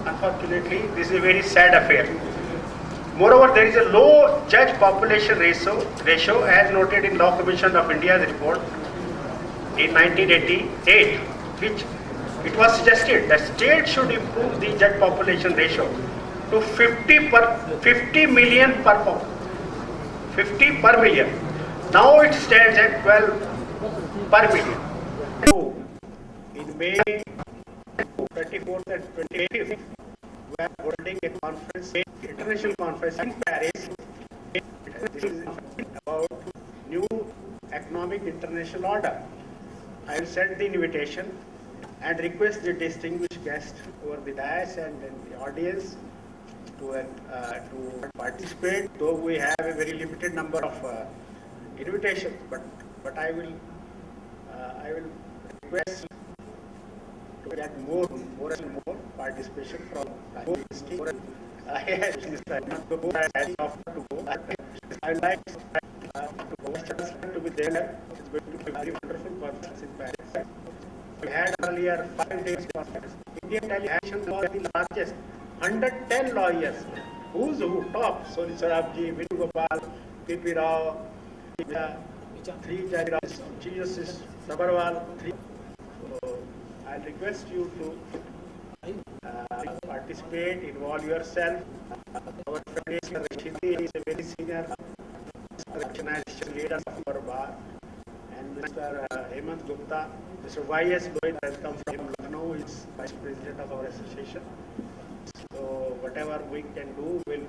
Unfortunately, this is a very sad affair. Moreover, there is a low judge population ratio as noted in Law Commission of India's report in 1988, which it was suggested that states should improve the judge population ratio to 50 million per million. Now it stands at 12 per million. In May 24th and 25th, we are holding a conference, international conference in Paris. This is about new economic international order. I will send the invitation and request the distinguished guests over the dais and the audience to participate, though we have a very limited number of invitations, but I will request to get more and more participation from Mr. I would like to be there. It's going to be a very wonderful conference in Paris. We had earlier 5 days conference. Indian delegation was the largest, 110 lawyers. Who's who? Top. Soni Sarabji, Vinu Gopal, P.P. Rao, 3 judges, Chief Justice Sabharwal, 3. So I request you to participate, involve yourself. Our Federation Rashidi is a very senior organization leader of our bar, and Mr. Hemant Gupta, Mr. Y.S. Lohitt has come from Lucknow, is Vice President of our association. So whatever we can do, we'll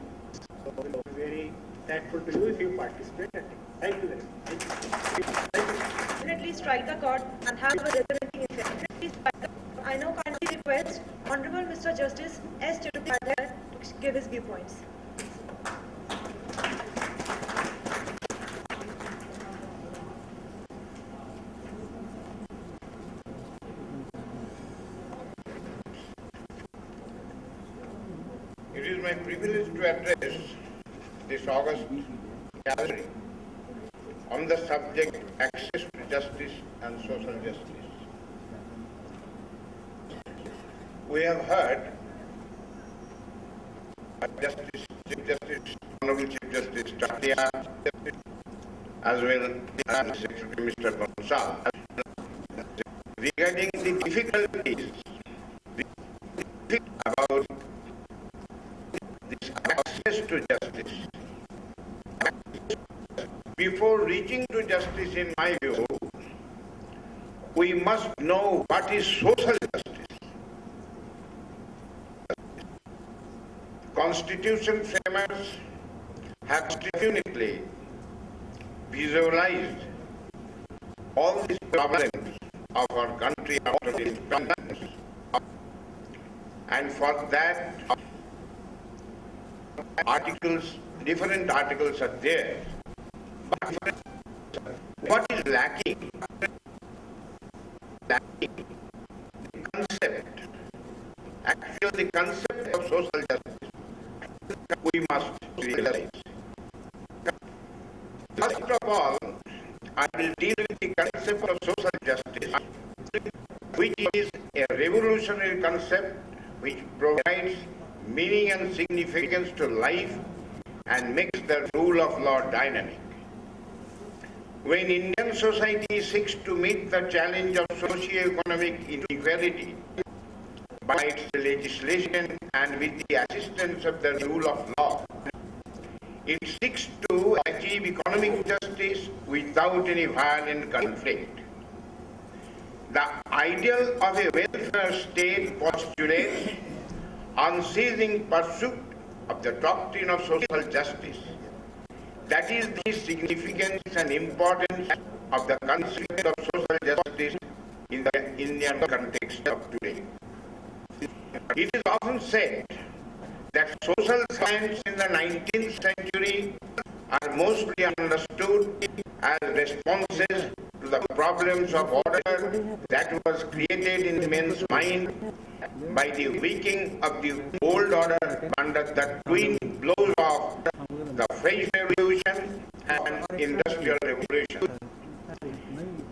be very thankful to you if you participate. Thank you very much. Definitely strike the chord and have a resonating effect. I now kindly request Honorable Mr. Justice S. Tirupati to give his viewpoints. It is my privilege to address this August gathering on the subject access to justice and social justice. We have heard Chief Justice, Honorable Chief Justice Tatia, as well as Secretary Mr. Gonsalves, regarding the difficulties about this access to justice. Before reaching to justice, in my view, we must know what is social justice. Constitution framers have uniquely visualized all these problems of our country after independence. And for that, different articles are there. But what is lacking? The concept. Actually, the concept of social justice, we must realize. First of all, I will deal with the concept of social justice, which is a revolutionary concept which provides meaning and significance to life and makes the rule of law dynamic. When Indian society seeks to meet the challenge of socio-economic inequality by its legislation and with the assistance of the rule of law, it seeks to achieve economic justice without any violent conflict. The ideal of a welfare state postulates unceasing pursuit of the doctrine of social justice. That is the significance and importance of the concept of social justice in the Indian context of today. It is often said that social science in the 19th century are mostly understood as responses to the problems of order that was created in men's mind by the weakening of the old order under the twin blows of the French Revolution and Industrial Revolution.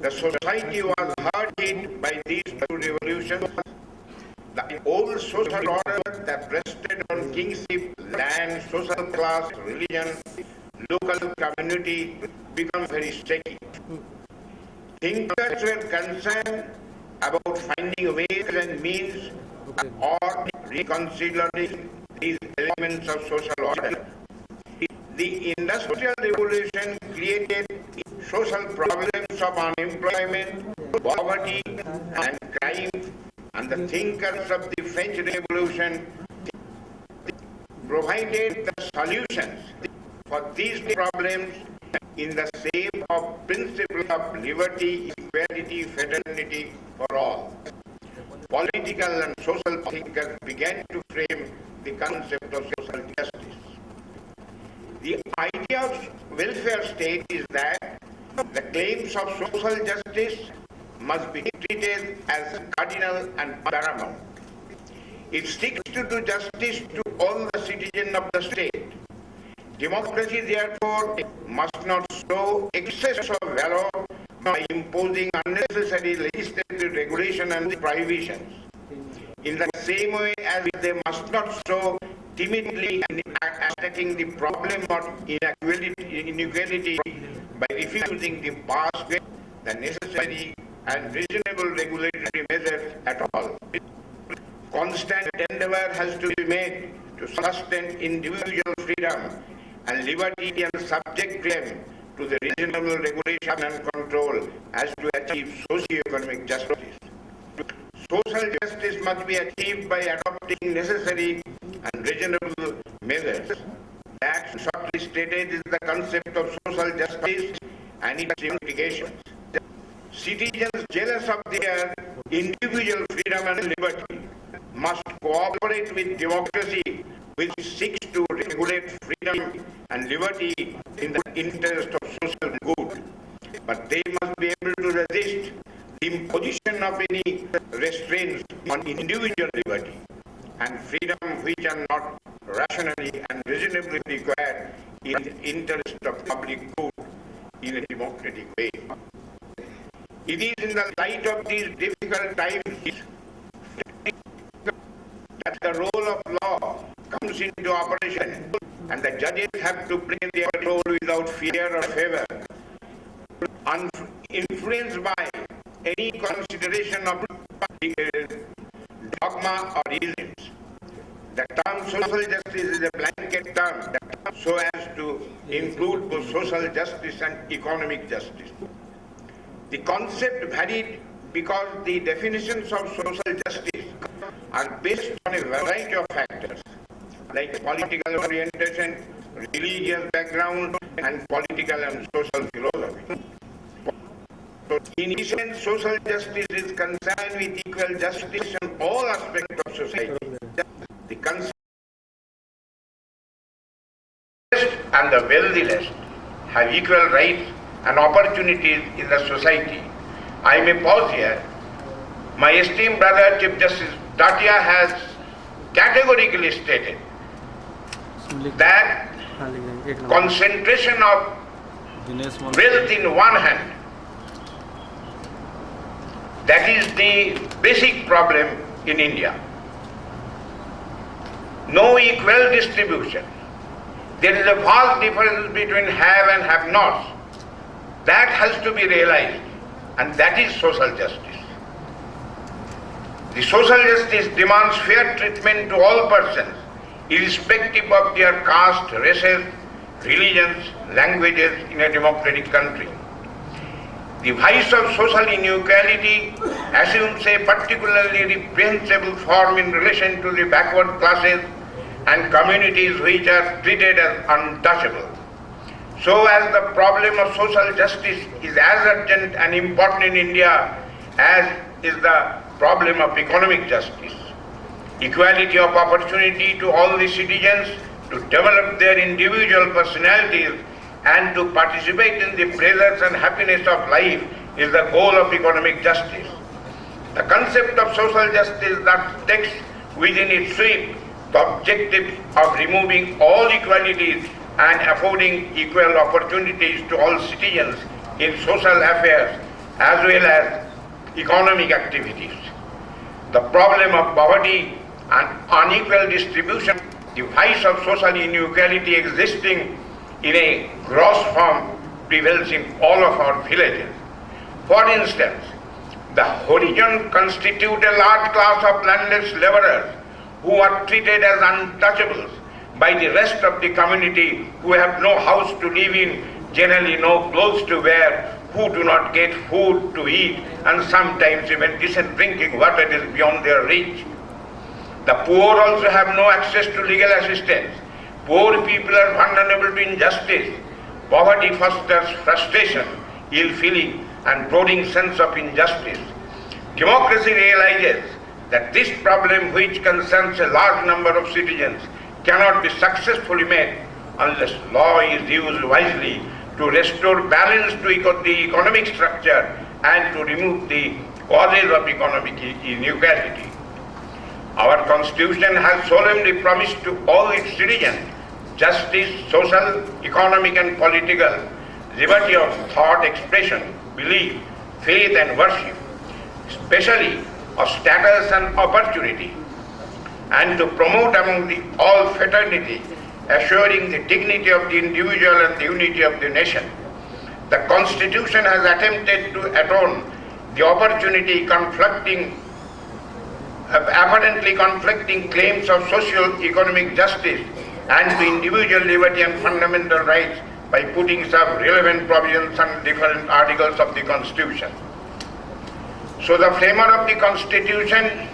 The society was hard hit by these two revolutions. The old social order that rested on kingship, land, social class, religion, local community became very shaky. Thinkers were concerned about finding ways and means or reconsidering these elements of social order. The Industrial Revolution created social problems of unemployment, poverty, and crime, and the thinkers of the French Revolution provided the solutions for these problems in the shape of principle of liberty, equality, fraternity for all. Political and social thinkers began to frame the concept of social justice. The idea of welfare state is that the claims of social justice must be treated as cardinal and paramount. It seeks to do justice to all the citizens of the state. Democracy, therefore, must not show excess of valor by imposing unnecessary legislative regulation and prohibitions. In the same way as they must not show timidly in attacking the problem of inequality by refusing to pass the necessary and reasonable regulatory measures at all. Constant endeavor has to be made to sustain individual freedom and liberty and subject them to the reasonable regulation and control as to achieve socio-economic justice. Social justice must be achieved by adopting necessary and reasonable measures. That, shortly stated, is the concept of social justice and its implications. Citizens jealous of their individual freedom and liberty must cooperate with democracy, which seeks to regulate freedom and liberty in the interest of social good. But they must be able to resist the imposition of any restraints on individual liberty and freedom which are not rationally and reasonably required in the interest of public good in a democratic way. It is in the light of these difficult times that the role of law comes into operation and the judges have to play their role without fear or favor, influenced by any consideration of dogma or reasons. The term social justice is a blanket term so as to include both social justice and economic justice. The concept varied because the definitions of social justice are based on a variety of factors like political orientation, religious background, and political and social philosophy. In essence, social justice is concerned with equal justice in all aspects of society. The concern and the wealthiest have equal rights and opportunities in the society. I may pause here. My esteemed brother Chief Justice Datia has categorically stated that concentration of wealth in one hand, that is the basic problem in India. No equal distribution. There is a vast difference between have and have nots. That has to be realized, and that is social justice. The social justice demands fair treatment to all persons, irrespective of their caste, races, religions, languages in a democratic country. The vice of social inequality assumes a particularly reprehensible form in relation to the backward classes and communities which are treated as untouchable. So as the problem of social justice is as urgent and important in India as is the problem of economic justice. Equality of opportunity to all the citizens to develop their individual personalities and to participate in the pleasures and happiness of life is the goal of economic justice. The concept of social justice that takes within its sweep the objective of removing all inequalities and affording equal opportunities to all citizens in social affairs as well as economic activities. The problem of poverty and unequal distribution, the vice of social inequality existing in a gross form, prevails in all of our villages. For instance, the Horijan constitute a large class of landless laborers who are treated as untouchables by the rest of the community, who have no house to live in, generally no clothes to wear, who do not get food to eat, and sometimes even decent drinking water is beyond their reach. The poor also have no access to legal assistance. Poor people are vulnerable to injustice. Poverty fosters frustration, ill feeling, and brooding sense of injustice. Democracy realizes that this problem, which concerns a large number of citizens, cannot be successfully met unless law is used wisely to restore balance to the economic structure and to remove the causes of economic inequality. Our Constitution has solemnly promised to all its citizens justice, social, economic and political, liberty of thought, expression, belief, faith and worship, especially of status and opportunity, and to promote among all fraternity, assuring the dignity of the individual and the unity of the nation. The Constitution has attempted to atone the apparently conflicting claims of socio-economic justice and to individual liberty and fundamental rights by putting some relevant provisions on different articles of the Constitution. So the framer of the Constitution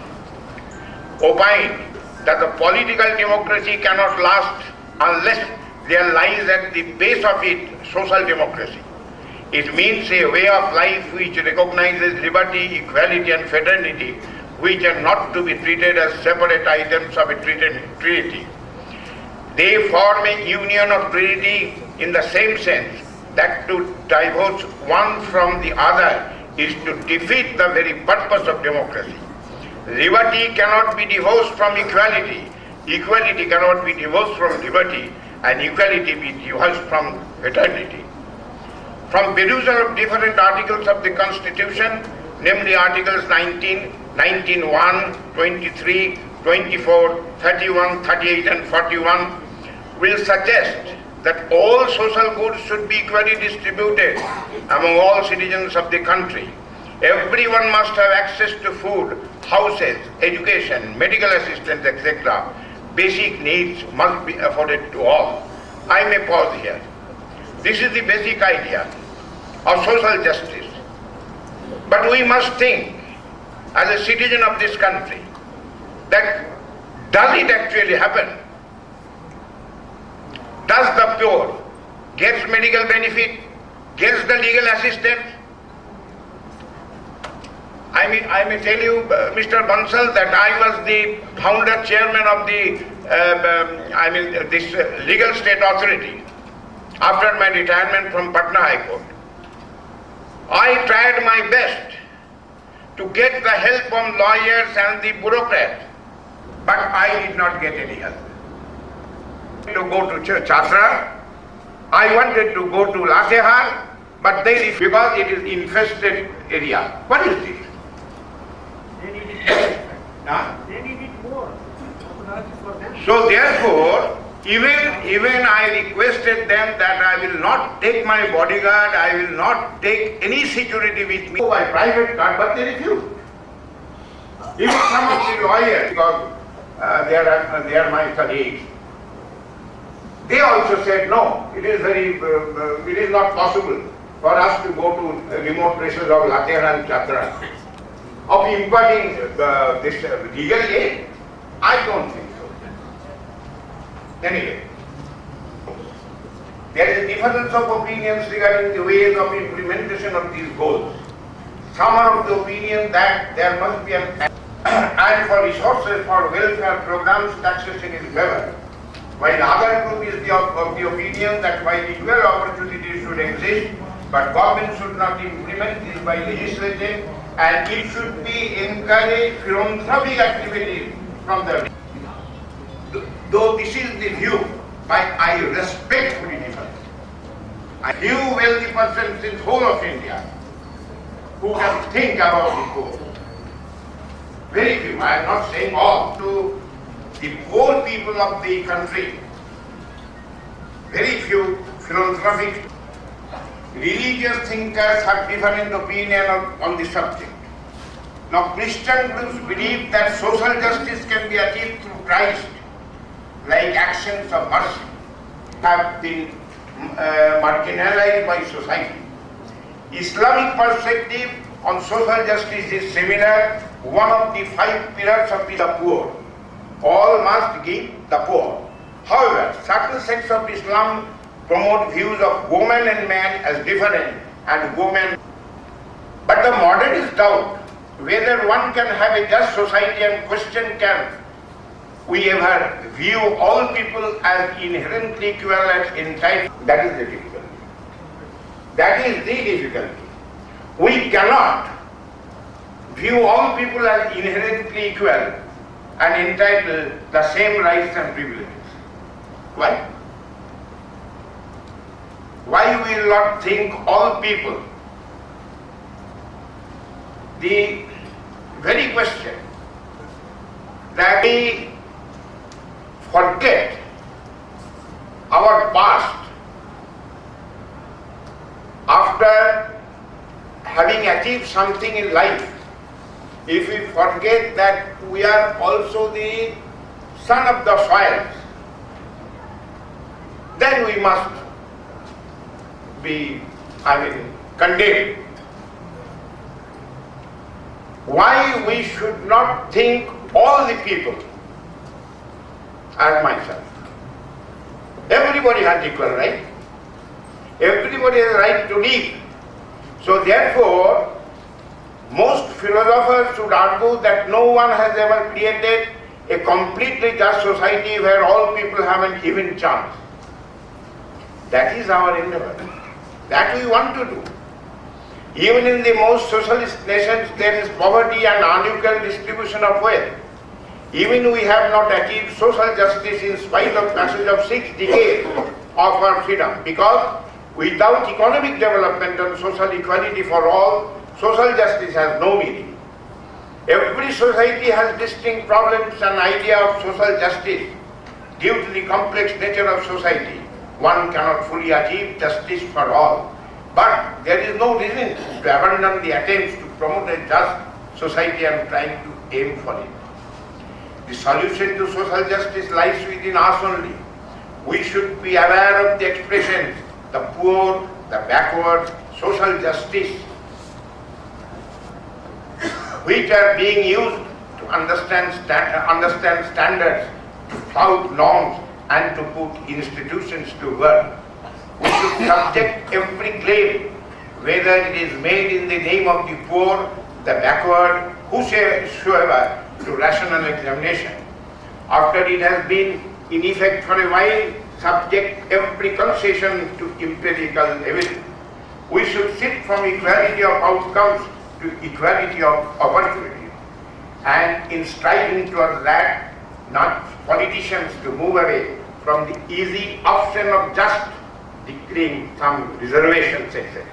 opined that the political democracy cannot last unless there lies at the base of it social democracy. It means a way of life which recognizes liberty, equality and fraternity, which are not to be treated as separate items of a trinity. They form a union of trinity in the same sense that to divorce one from the other is to defeat the very purpose of democracy. Liberty cannot be divorced from equality, equality cannot be divorced from liberty, and equality be divorced from fraternity. From perusal of different articles of the Constitution, namely Articles 19, 19(1), 23, 24, 31, 38 and 41, will suggest that all social goods should be equally distributed among all citizens of the country. Everyone must have access to food, houses, education, medical assistance, etc. Basic needs must be afforded to all. I may pause here. This is the basic idea of social justice. But we must think, as a citizen of this country, that does it actually happen? Does the poor get medical benefit, gets the legal assistance? I may tell you, Mr. Bansal, that I was the founder chairman of the, this legal state authority after my retirement from Patna High Court. I tried my best to get the help from lawyers and the bureaucrats, but I did not get any help. To go to Chhatra, I wanted to go to Latehar, but they refused because it is infested area. What is this? They need it more. Huh? They need it more. For them. So therefore, even I requested them that I will not take my bodyguard, I will not take any security with me by private car, but they refused. Even some of the lawyers, because they are my colleagues, they also said no, it is not possible for us to go to remote places of Latehar and Chhatra, of imparting this legal aid. I don't think so. Anyway, there is a difference of opinions regarding the ways of implementation of these goals. Some are of the opinion that there must be an and for resources for welfare programs, taxation is better. While other group is of the opinion that while equal opportunities should exist, but government should not implement this by legislating, and it should be encourage philanthropic activities from the. Though this is the view, I respectfully differ. A few wealthy persons in whole of India who can think about the poor. Very few, I am not saying all, to the poor people of the country. Very few philanthropic, religious thinkers have different opinion on the subject. Now Christian groups believe that social justice can be achieved through Christ, like actions of mercy, have been marginalized by society. Islamic perspective on social justice is similar. One of the 5 pillars of the poor. All must give the poor. However, certain sects of Islam promote views of woman and man as different, and women. But the modernists doubt whether one can have a just society and question can we ever view all people as inherently equal and entitled. That is the difficulty. That is the difficulty. We cannot view all people as inherently equal and entitled the same rights and privileges. Why? Why will not think all people? The very question that we forget our past after having achieved something in life, if we forget that we are also the son of the soil, then we must be, condemned. Why we should not think all the people as myself? Everybody has equal right. Everybody has a right to live. So therefore, most philosophers should argue that no one has ever created a completely just society where all people have an even chance. That is our endeavor. That we want to do. Even in the most socialist nations, there is poverty and unequal distribution of wealth. Even we have not achieved social justice in spite of passage of 6 decades of our freedom, because without economic development and social equality for all, social justice has no meaning. Every society has distinct problems and idea of social justice. Due to the complex nature of society, one cannot fully achieve justice for all. But there is no reason to abandon the attempts to promote a just society and trying to aim for it. The solution to social justice lies within us only. We should be aware of the expression, the poor, the backward, social justice, which are being used to understand standards, to flout norms, and to put institutions to work. We should subject every claim, whether it is made in the name of the poor, the backward whosoever to rational examination. After it has been in effect for a while, subject every concession to empirical evidence. We should shift from equality of outcomes to equality of opportunity. And in striving towards that, not politicians to move away from the easy option of just declaring some reservations, etc.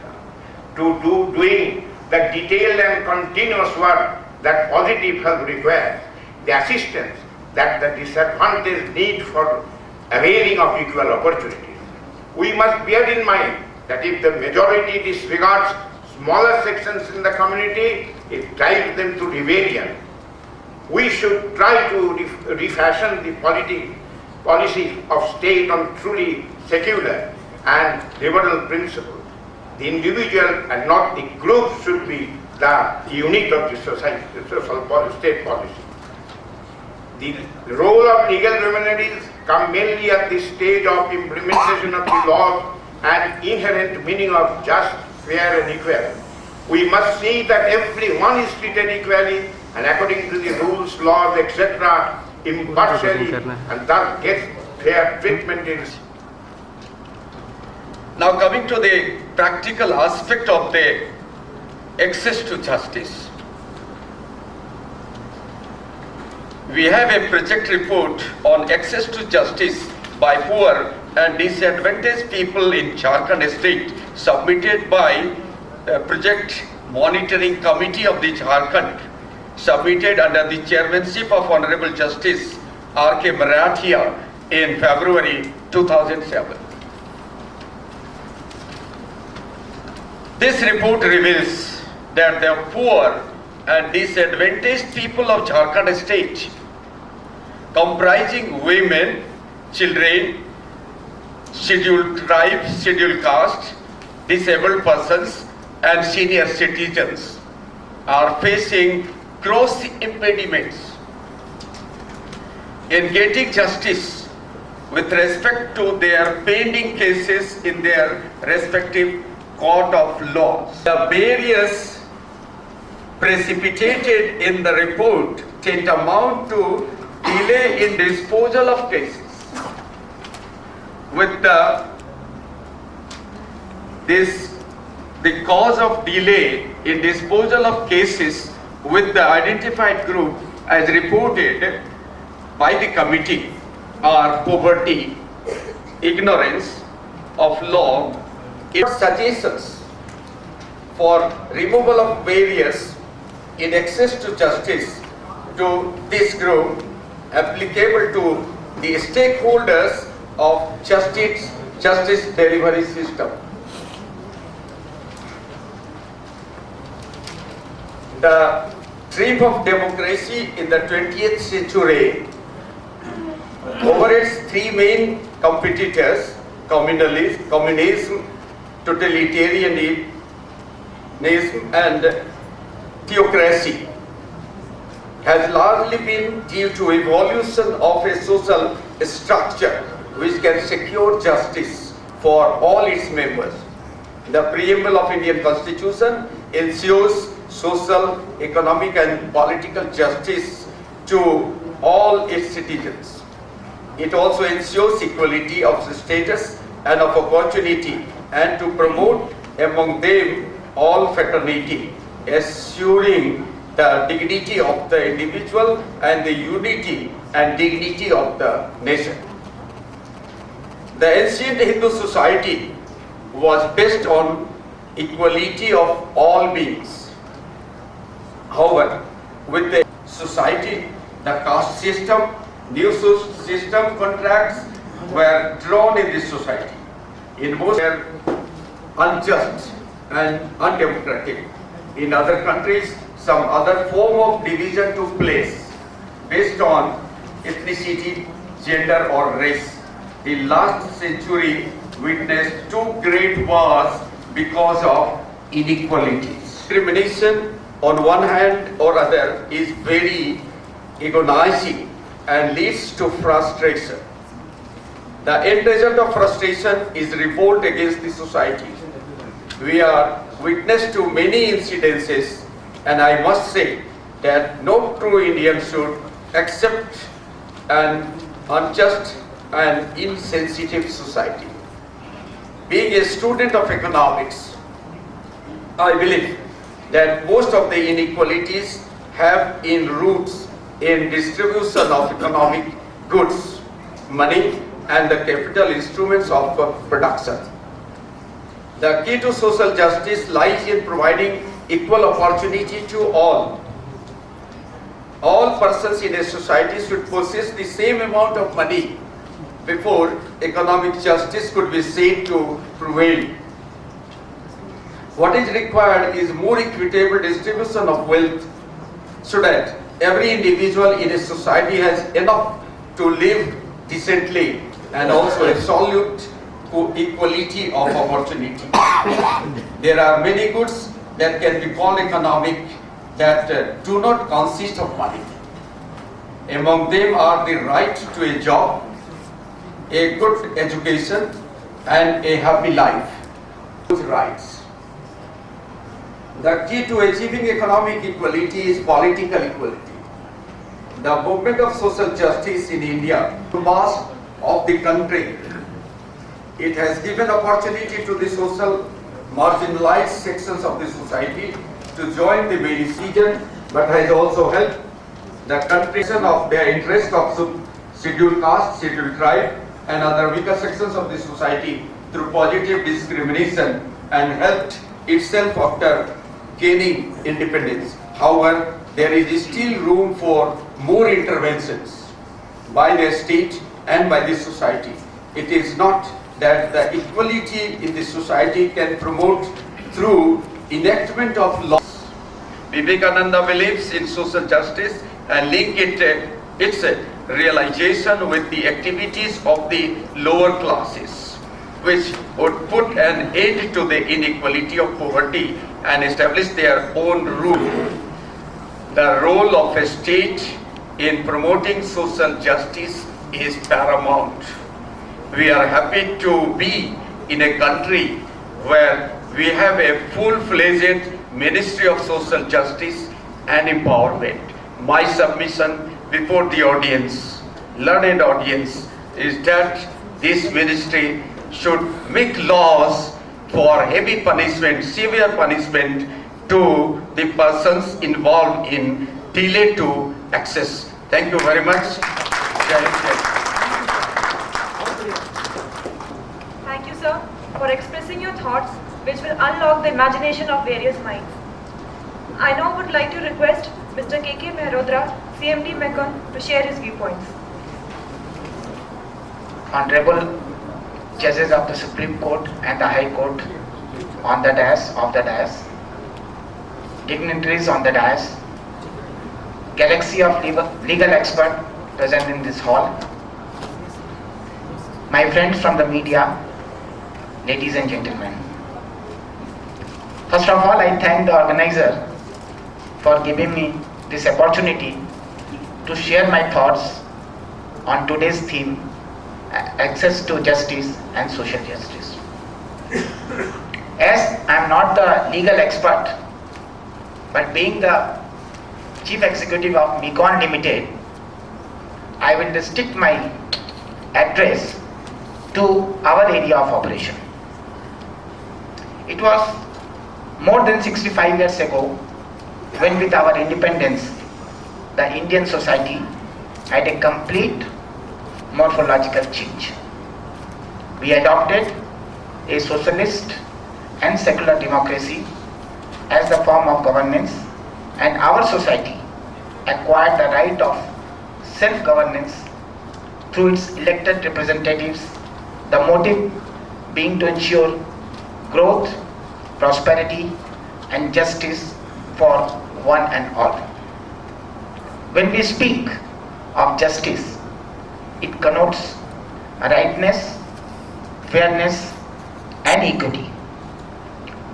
To doing the detailed and continuous work that positive health requires, the assistance that the disadvantaged need for availing of equal opportunities. We must bear in mind that if the majority disregards smaller sections in the community, it drives them to rebellion. We should try to refashion the policy of state on truly secular and liberal principles. The individual and not the group should be the unit of the society, state policy. The role of legal remedies come mainly at the stage of implementation of the laws and inherent meaning of just, fair and equal. We must see that everyone is treated equally and according to the rules, laws, etc. impartially and thus gets fair treatment in. Now coming to the practical aspect of the access to justice. We have a project report on access to justice by poor and disadvantaged people in Jharkhand state submitted by Project Monitoring Committee of the Jharkhand, submitted under the chairmanship of Honorable Justice R.K. Marathia in February 2007. This report reveals that the poor and disadvantaged people of Jharkhand state, comprising women, children, scheduled tribes, scheduled caste, disabled persons and senior citizens, are facing gross impediments in getting justice with respect to their pending cases in their respective court of law. The barriers precipitated in the report tantamount to delay in disposal of cases. With the cause of delay in disposal of cases with the identified group as reported by the committee are poverty, ignorance of law, suggestions for removal of barriers in access to justice to this group applicable to the stakeholders of justice delivery system. The trip of democracy in the 20th century over its three main competitors, communism, totalitarianism and theocracy, has largely been due to evolution of a social structure which can secure justice for all its members. The preamble of Indian Constitution ensures social, economic and political justice to all its citizens. It also ensures equality of status and of opportunity and to promote among them all fraternity, assuring the dignity of the individual and the unity and dignity of the nation. The ancient Hindu society was based on equality of all beings. However, with the society, the caste system, new system contracts were drawn in this society. In most were unjust and undemocratic. In other countries, some other form of division took place based on ethnicity, gender or race. The last century witnessed two great wars because of inequalities. Discrimination on one hand or other is very agonizing and leads to frustration. The end result of frustration is revolt against the society. We are witness to many incidences And I must say that no true Indian should accept an unjust and insensitive society. Being a student of economics, I believe that most of the inequalities have in roots in distribution of economic goods, money, and the capital instruments of production. The key to social justice lies in providing equal opportunity to all. All persons in a society should possess the same amount of money before economic justice could be said to prevail. What is required is more equitable distribution of wealth so that every individual in a society has enough to live decently and also absolute equality of opportunity. There are many goods that can be called economic that do not consist of money. Among them are the right to a job, a good education, and a happy life. Those rights. The key to achieving economic equality is political equality. The movement of social justice in India, the mass of the country, it has given opportunity to the social marginalized sections of the society to join the very decision, but has also helped the country of their interest of scheduled caste, scheduled tribe, and other weaker sections of the society through positive discrimination and helped itself after gaining independence. However, there is still room for more interventions by the state and by the society. It is not that the equality in the society can promote through enactment of laws. Vivekananda believes in social justice and link its realization with the activities of the lower classes, which would put an end to the inequality of poverty and establish their own rule. The role of a state in promoting social justice is paramount. We are happy to be in a country where we have a full-fledged Ministry of Social Justice and Empowerment. My submission before the audience, learned audience, is that this ministry should make laws for heavy punishment, severe punishment to the persons involved in delay to access. Thank you very much. Thank you, sir, for expressing your thoughts, which will unlock the imagination of various minds. I now would like to request Mr. K.K. Mehrodra, CMD Mekon, to share his viewpoints. Honorable Judges of the Supreme Court and the High Court on the dais, dignitaries on the dais, galaxy of legal experts present in this hall, my friends from the media, ladies and gentlemen. First of all, I thank the organizer for giving me this opportunity to share my thoughts on today's theme, access to justice and social justice. As I am not the legal expert, but being the Chief Executive of Mekon Limited, I will restrict my address to our area of operation. It was more than 65 years ago when, with our independence, the Indian society had a complete morphological change. We adopted a socialist and secular democracy as the form of governance, and our society acquired the right of self-governance through its elected representatives, the motive being to ensure growth, prosperity, and justice for one and all. When we speak of justice, it connotes rightness, fairness, and equity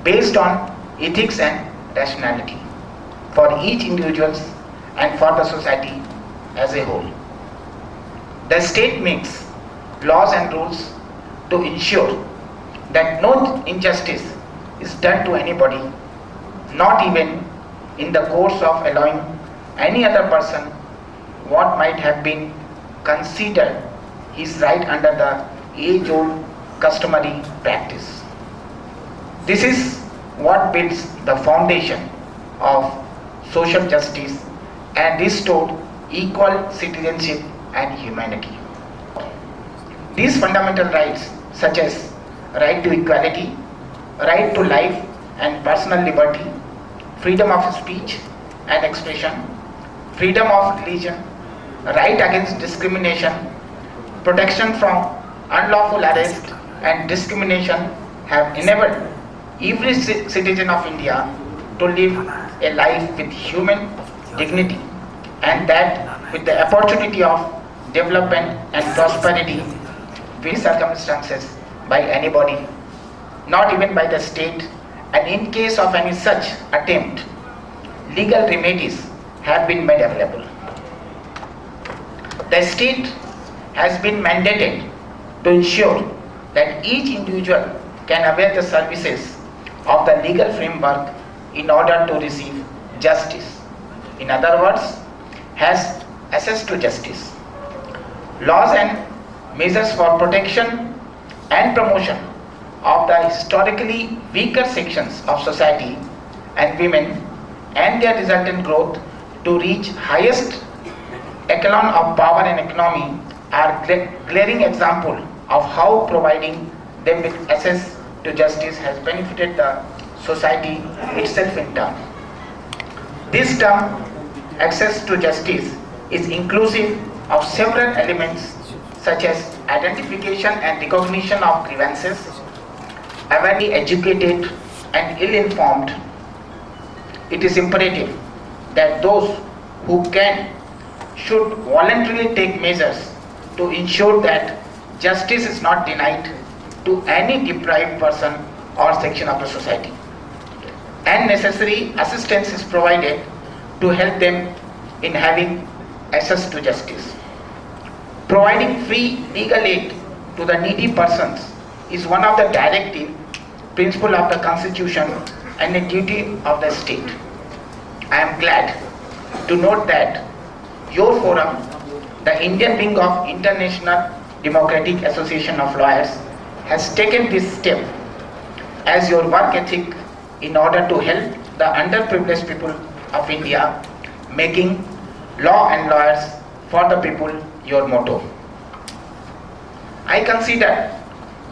based on ethics and rationality for each individual and for the society as a whole. The state makes laws and rules to ensure that no injustice is done to anybody, not even in the course of allowing any other person what might have been considered his right under the age-old customary practice. This is what builds the foundation of social justice and restored equal citizenship and humanity. These fundamental rights, such as right to equality, right to life and personal liberty, freedom of speech and expression, freedom of religion, right against discrimination, protection from unlawful arrest and discrimination, have enabled every citizen of India to live a life with human dignity, and that with the opportunity of development and prosperity with circumstances by anybody, not even by the state, and in case of any such attempt, legal remedies have been made available. The state has been mandated to ensure that each individual can avail the services of the legal framework in order to receive justice. In other words, has access to justice. Laws and measures for protection and promotion of the historically weaker sections of society and women and their resultant growth to reach highest echelon of power and economy are glaring example of how providing them with access to justice has benefited the society itself in turn. This term, access to justice, is inclusive of several elements such as identification and recognition of grievances, awareness, educated and ill-informed. It is imperative that those who can should voluntarily take measures to ensure that justice is not denied to any deprived person or section of the society, and necessary assistance is provided to help them in having access to justice. Providing free legal aid to the needy persons is one of the directive principles of the Constitution and a duty of the state. I am glad to note that your forum, the Indian wing of International Democratic Association of Lawyers, has taken this step as your work ethic in order to help the underprivileged people of India, making law and lawyers for the people your motto. I consider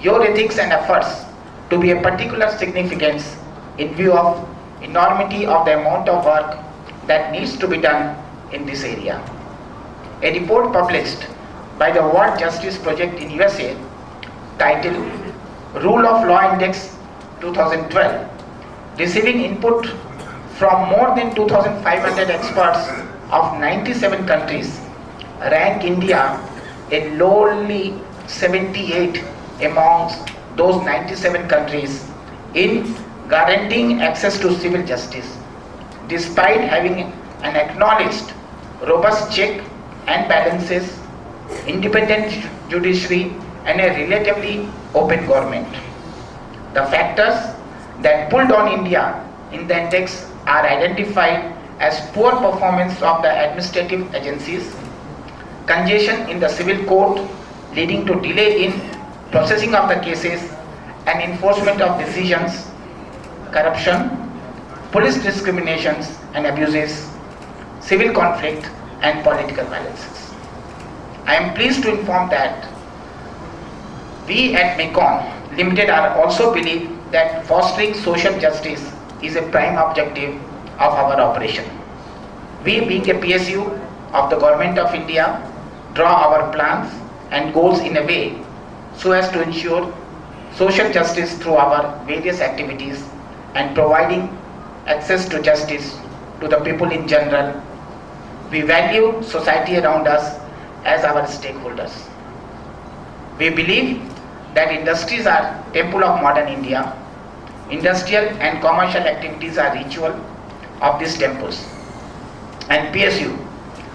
your ethics and efforts to be a particular significance in view of enormity of the amount of work that needs to be done in this area. A report published by the World Justice Project in USA titled Rule of Law Index 2012, receiving input from more than 2,500 experts of 97 countries, rank India a lowly 78 amongst those 97 countries in guaranteeing access to civil justice, despite having an acknowledged robust check and balances, independent judiciary and a relatively open government. The factors that pulled on India in the index are identified as poor performance of the administrative agencies, congestion in the civil court leading to delay in processing of the cases and enforcement of decisions, corruption, police discriminations and abuses, civil conflict and political violences. I am pleased to inform that we at Mekong Limited are also believe that fostering social justice is a prime objective of our operation. We, being a PSU of the Government of India, draw our plans and goals in a way so as to ensure social justice through our various activities and providing access to justice to the people in general. We value society around us as our stakeholders. We believe that industries are temple of modern India. Industrial and commercial activities are ritual of these temples, and PSU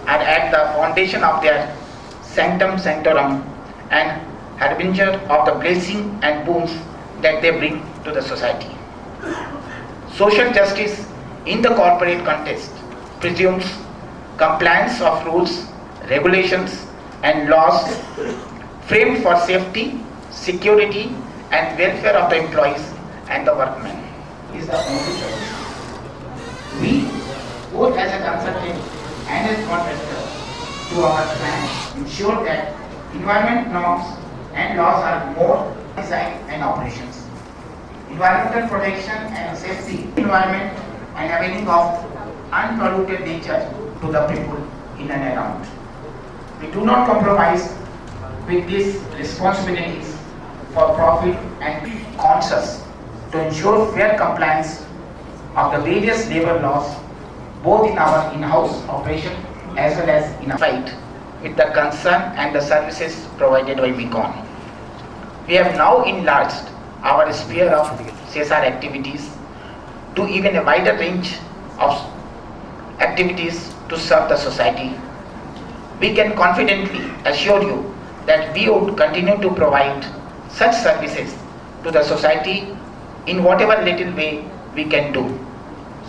are at the foundation of their sanctum sanctorum and harbinger of the blessing and boons that they bring to the society. Social justice in the corporate context presumes compliance of rules, regulations and laws framed for safety, security and welfare of the employees and the workmen is the only solution. We, both as a consultant and as contractor to our clients, ensure that environment norms and laws are more design and operations. Environmental protection and safety, environment and availing of unpolluted nature to the people in and around. We do not compromise with these responsibilities for profit and be conscious to ensure fair compliance of the various labor laws both in our in-house operation as well as in a fight with the concern and the services provided by Beacon. We have now enlarged our sphere of CSR activities to even a wider range of activities to serve the society. We can confidently assure you that we would continue to provide such services to the society in whatever little way we can do,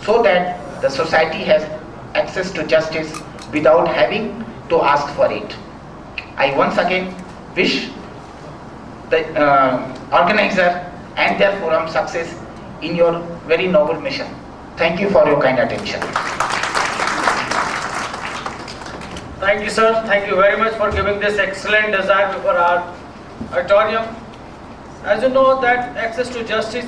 so that the society has access to justice without having to ask for it. I once again wish the organizer and their forum success in your very noble mission. Thank you for your kind attention. Thank you, sir. Thank you very much for giving this excellent design before our auditorium. As you know that access to justice,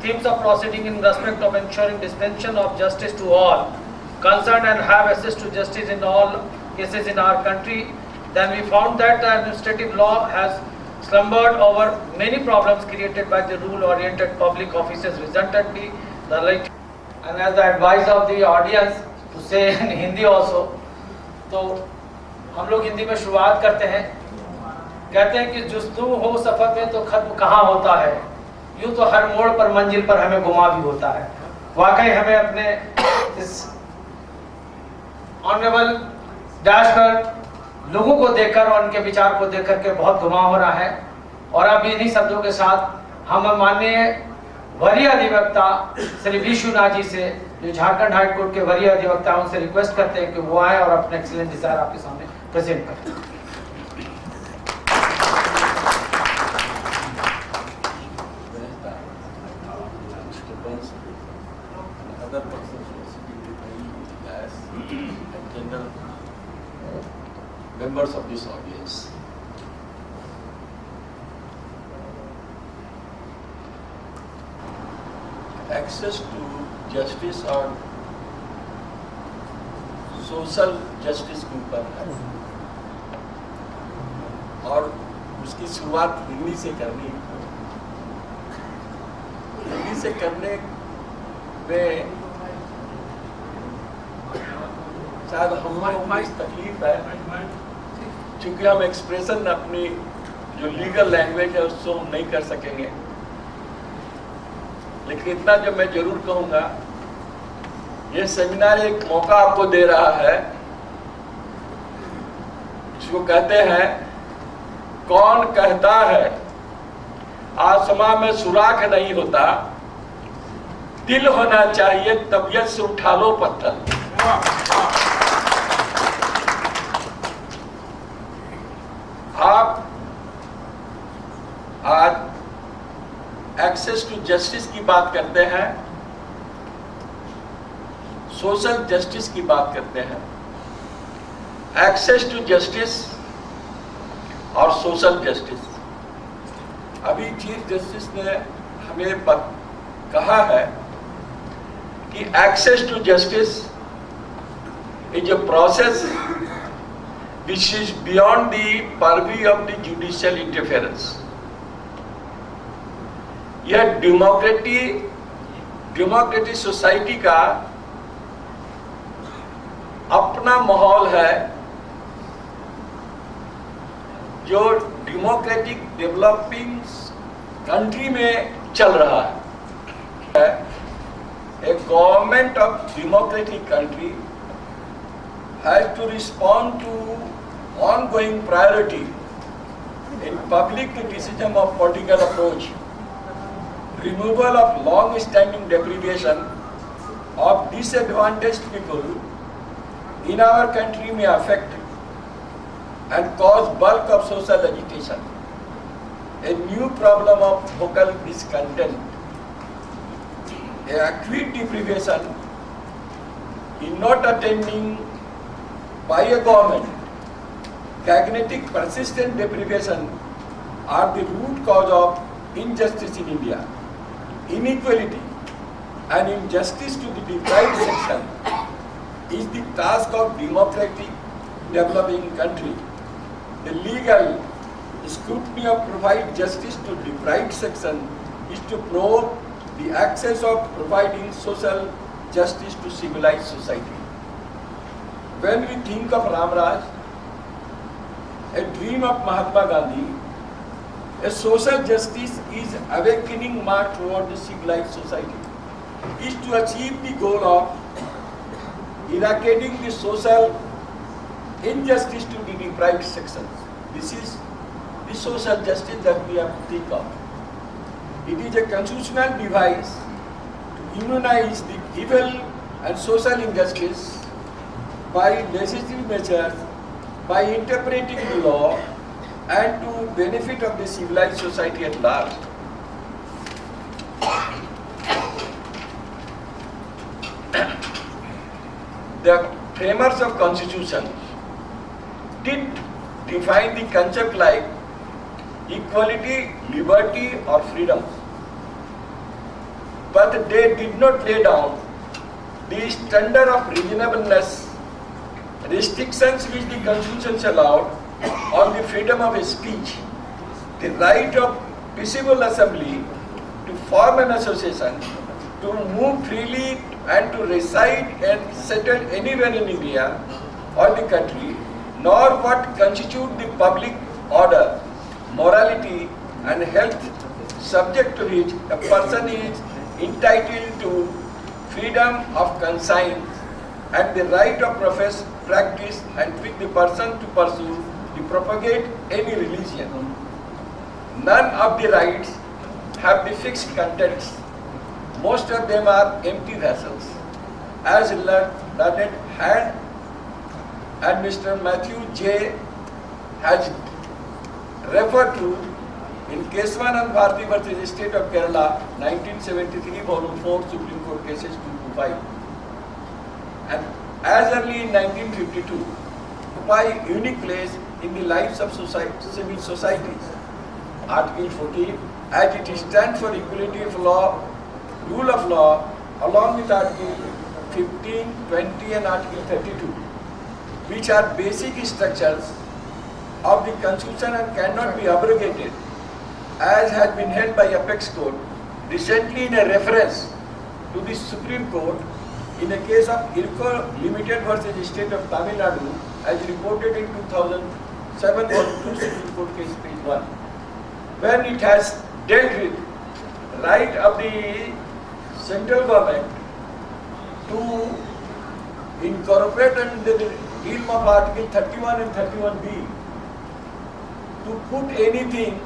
themes of proceeding in respect of ensuring dispensation of justice to all concerned and have access to justice in all cases in our country, then we found that the administrative law has slumbered over many problems created by the rule-oriented public offices, resultantly the late. And as the advice of the audience to say in Hindi also, तो हम लोग हिंदी में शुरुआत करते हैं, कहते हैं कि जुस्तू हो सफर में तो खत्म कहाँ होता है, यूँ तो हर मोड़ पर मंजिल पर हमें घुमा भी होता है। वाकई हमें अपने इस ऑनरेबल डैश पर लोगों को देखकर और उनके विचार को देखकर के बहुत घुमा हो रहा है। और अब इन्हीं शब्दों के साथ हम माननीय वरीय अधिवक्ता श्री विश्वनाथ जी से, जो झारखंड हाई कोर्ट के वरीय अधिवक्ता, उनसे रिक्वेस्ट करते हैं कि वो आए और अपने एक्सीलेंट डिजायर आपके सामने प्रेजेंट करें। Members of this audience. Access to justice और सोशल जस्टिस के ऊपर है और उसकी शुरुआत हिंदी से करनी है। हिंदी से करने में शायद हमारी तकलीफ है, क्योंकि हम एक्सप्रेशन अपनी जो लीगल लैंग्वेज है उसको हम नहीं कर सकेंगे। लेकिन इतना जो मैं जरूर कहूँगा, ये सेमिनार एक मौका आपको दे रहा है, जिसको कहते हैं कौन कहता है आसमां में सुराख नहीं होता, दिल होना चाहिए तबीयत से उठा लो पत्थर। आप आज एक्सेस टू जस्टिस की बात करते हैं, सोशल जस्टिस की बात करते हैं। एक्सेस टू जस्टिस और सोशल जस्टिस, अभी चीफ जस्टिस ने हमें कहा है कि access to justice is a process which is beyond the purview of the judicial interference. यह डेमोक्रेटिक सोसाइटी का अपना माहौल है, जो डेमोक्रेटिक डेवलपिंग कंट्री में चल रहा है। A government of democratic country has to respond to ongoing priority in public criticism of political approach, removal of long-standing deprivation of disadvantaged people in our country may affect and cause bulk of social agitation, a new problem of vocal discontent, acute deprivation in not attending by a government, cognitive persistent deprivation are the root cause of injustice in India. Inequality and injustice to the deprived section is the task of democratic developing country. The legal scrutiny of provide justice to deprived section is to promote the access of providing social justice to civilized society. When we think of Ramraj, a dream of Mahatma Gandhi, a social justice is awakening march toward the civilized society, is to achieve the goal of eradicating the social injustice to the deprived sections. This is the social justice that we have to think of. It is a constitutional device to immunize the evil and social injustice by legislative measures, by interpreting the law, and to benefit of the civilized society at large. The framers of constitution did define the concept like equality, liberty or freedom, but they did not lay down the standard of reasonableness, restrictions which the constitution allowed on the freedom of speech, the right of peaceable assembly, to form an association, to move freely and to reside and settle anywhere in India or the country, nor what constitute the public order, morality and health, subject to which a person is entitled to freedom of conscience and the right of profess, practice and with the person to pursue, to propagate any religion. None of the rights have the fixed contents. Most of them are empty vessels. As Learned Hand and Mr. Matthew J. has referred to in Keswanand Bharti versus State of Kerala, 1973, Volume 4, Supreme Court Cases 225. And as early in 1952, occupy unique place in the lives of civil societies. Article 14, as it stands for equality of law, rule of law, along with Article 15, 20 and Article 32, which are basic structures of the Constitution and cannot be abrogated, as has been held by Apex Court recently in a reference to the Supreme Court in a case of IRCO Limited versus State of Tamil Nadu, as reported in 2007 Volume 2 Supreme Court case page 1, when it has dealt with right of the central government to incorporate under the realm of Article 31 and 31B to put anything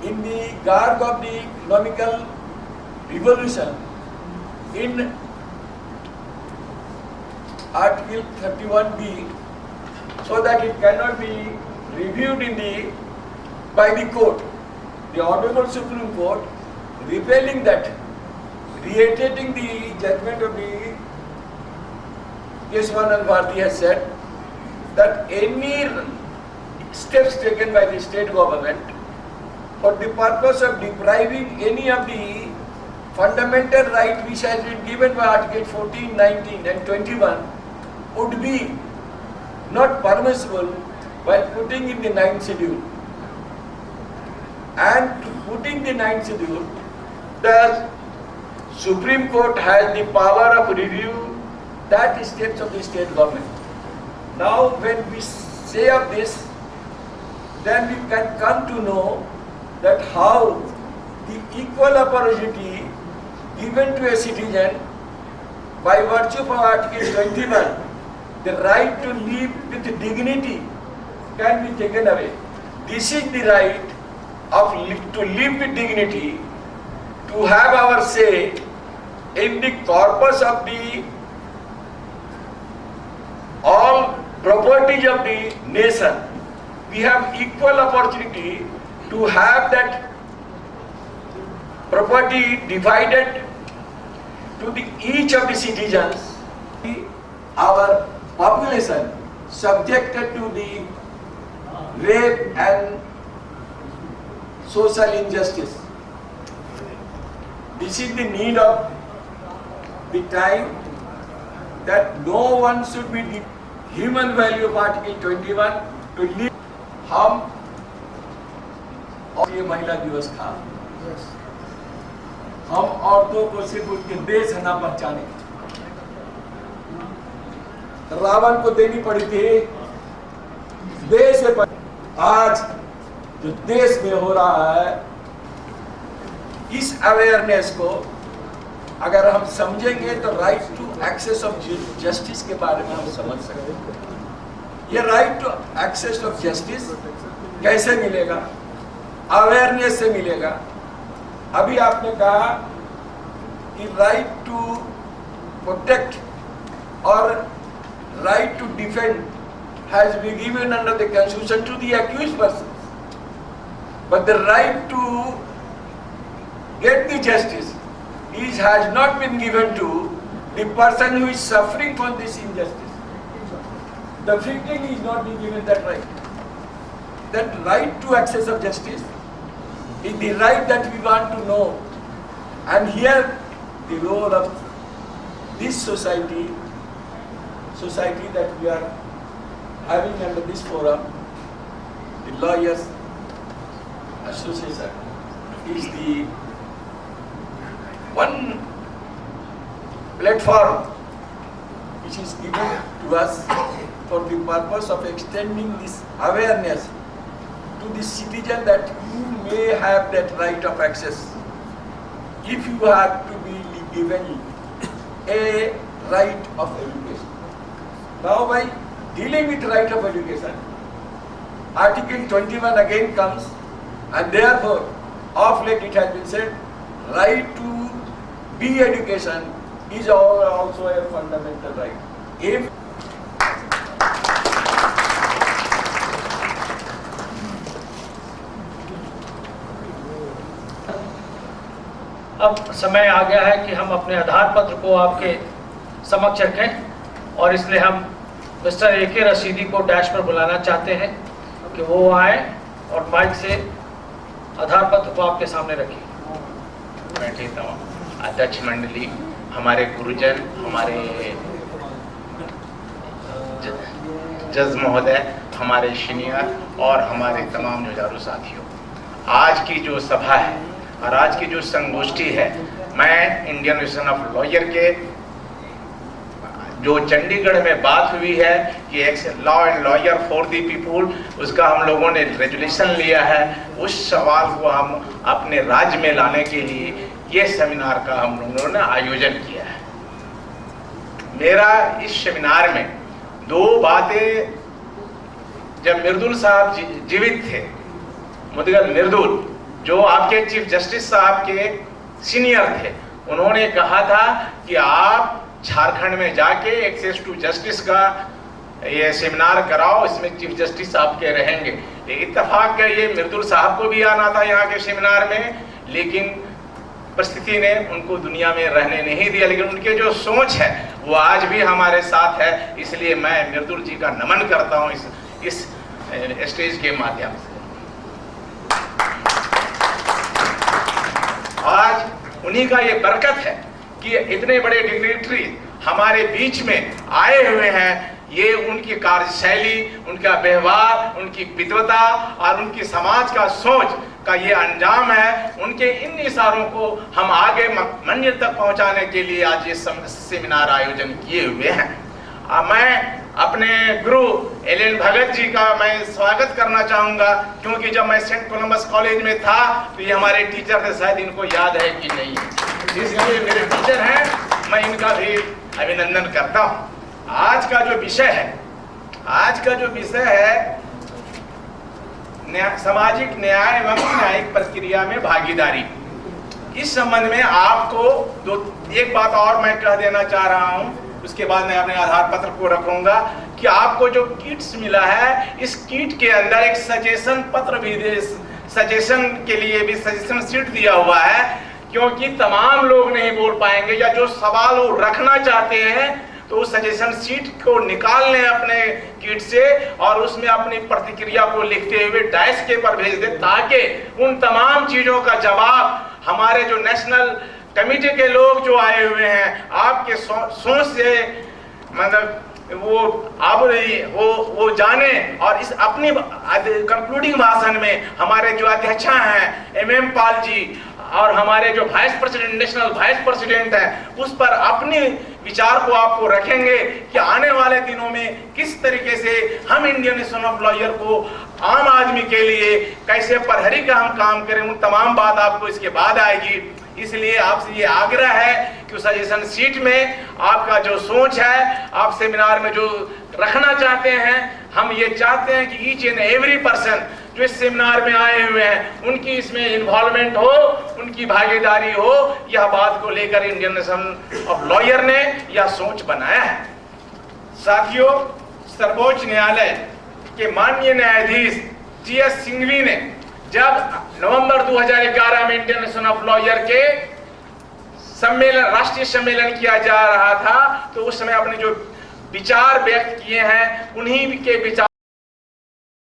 in the garb of the economical revolution in Article 31B, so that it cannot be reviewed by the court. The Honorable Supreme Court repealing that, reiterating the judgment of the Keswanand Bharti has said that any steps taken by the state government for the purpose of depriving any of the fundamental right which has been given by Article 14, 19 and 21 would be not permissible while putting in the 9th schedule. And to putting the 9th schedule, the Supreme Court has the power of review that steps of the state government. Now when we say of this, then we can come to know that how the equal opportunity given to a citizen by virtue of Article 21, the right to live with dignity can be taken away. This is the right of to live with dignity, to have our say in the corpus of the all properties of the nation, we have equal opportunity to have that property divided to the each of the citizens. Our population subjected to the rape and social injustice. This is the need of the time, that no one should be the human value of Article 21 to live. हम और ये महिला दिवस था, हम औरतों को सिर्फ उनके देश है ना पहचाने, रावण को देनी पड़ी थी देश से। आज जो देश में हो रहा है, इस अवेयरनेस को अगर हम समझेंगे तो right to access of justice के बारे में हम समझ सकते हैं। ये right to access of justice कैसे मिलेगा? अवेयरनेस से मिलेगा। अभी आपने कहा कि राइट टू प्रोटेक्ट और right to defend has been given under the constitution to the accused persons, but the right to get the justice has not been given to the person who is suffering from this injustice. The victim is not being given that right. That right to access of justice is the right that we want to know, and here the role of this society that we are having under this forum, the Lawyers Association, is the one platform which is given to us for the purpose of extending this awareness to the citizen that you may have that right of access if you have to be given a right of education. Now by dealing with right of education, Article 21 again comes, and therefore of late it has been said right to be education is also a fundamental right. If अब समय आ गया है कि हम अपने आधार पत्र को आपके समक्ष रखें, और इसलिए हम मिस्टर ए.के. रशीदी को डैश पर बुलाना चाहते हैं कि वो आए और माइक से आधार पत्र को आपके सामने रखें। बैठे तमाम अध्यक्ष मंडली, हमारे गुरुजन, हमारे जज महोदय, हमारे सीनियर और हमारे तमाम जुझारू साथियों, आज की जो सभा है और आज की जो संगोष्ठी है, मैं इंडियन एसोसिएशन ऑफ लॉयर के जो चंडीगढ़ में बात हुई है कि एक law and lawyer for the people, उसका हम लोगों ने रेजोल्यूशन लिया है, उस सवाल को हम अपने राज्य में लाने के लिए ये सेमिनार का हम लोगों ने आयोजन किया है। मेरा इस सेमिनार में दो बातें, जब मिर्दुल साहब जीवित थे, मुदगल मिर्दुल जो आपके चीफ जस्टिस साहब के सीनियर थे, उन्होंने कहा था कि आप झारखंड में जाके एक्सेस टू जस्टिस का ये सेमिनार कराओ, इसमें चीफ जस्टिस साहब के रहेंगे। इत्तेफाक का ये मिर्दुल साहब को भी आना था यहाँ के सेमिनार में, लेकिन परिस्थिति ने उनको दुनिया में रहने नहीं दिया, लेकिन उनके जो सोच है वो आज भी हमारे साथ है। इसलिए मैं मिर्दुल जी का नमन करता हूँ इस स्टेज के माध्यम से। आज उन्हीं का ये बरकत है कि इतने बड़े डिग्निटरी हमारे बीच में आए हुए हैं। ये उनकी कार्यशैली, उनका व्यवहार, उनकी विद्वता और उनकी समाज का सोच का ये अंजाम है। उनके इन इशारों को हम आगे मंजिल तक पहुंचाने के लिए आज ये सेमिनार आयोजन किए हुए हैं। मैं अपने गुरु एल भगत जी का मैं स्वागत करना चाहूँगा, क्योंकि जब मैं सेंट कोलंबस कॉलेज में था तो ये हमारे टीचर थे, शायद इनको याद है कि नहीं, इसलिए मेरे टीचर हैं, मैं इनका भी अभिनंदन करता हूँ। आज का जो विषय है सामाजिक न्याय एवं न्यायिक प्रक्रिया में भागीदारी। इस संबंध में आपको एक बात और मैं कह देना चाह रहा हूं, उसके बाद मैं अपने आधार पत्र को रखूंगा कि आपको जो किट्स मिला है, इस किट के अंदर एक सजेशन पत्र भी सजेशन के लिए भी सजेशन शीट दिया हुआ है, क्योंकि तमाम लोग नहीं बोल पाएंगे या जो सवाल वो रखना चाहते हैं तो उस सजेशन शीट को निकाल लें अपने किट से और उसमें अपनी प्रतिक्रिया को लिखते हुए डैश के पर भेज दें, ताकि उन तमाम चीजों का जवाब हमारे जो नेशनल कमेटी के लोग जो आए हुए हैं आपके सोच से मतलब वो जाने। और इस अपनी कंक्लूडिंग भाषण में हमारे जो अध्यक्ष हैं MM पाल जी और हमारे जो vice president national vice president हैं उस पर अपने विचार को आपको रखेंगे कि आने वाले दिनों में किस तरीके से हम इंडियन एसोसिएशन ऑफ लॉयर को आम आदमी के लिए कैसे प्रहरी का हम काम करें, उन तमाम बात आपको इसके बाद आएगी। इसलिए आपसे ये आग्रह है कि सजेशन शीट में आपका जो सोच है, आप सेमिनार में जो रखना चाहते हैं, हम ये चाहते हैं कि ईच एंड एवरी पर्सन जो इस सेमिनार में आए हुए हैं उनकी इसमें इन्वॉल्वमेंट हो, उनकी भागीदारी हो। यह बात को लेकर इंडियन एसोसिएशन ऑफ लॉयर ने यह सोच बनाया है। साथियों, सर्वोच्च न्यायालय के माननीय न्यायाधीश GS सिंघवी ने जब नवंबर 2011 में इंडियन एसोसिएशन ऑफ लॉयर के सम्मेलन राष्ट्रीय सम्मेलन किया जा रहा था, तो उस समय अपने जो विचार व्यक्त किए हैं उन्हीं के विचार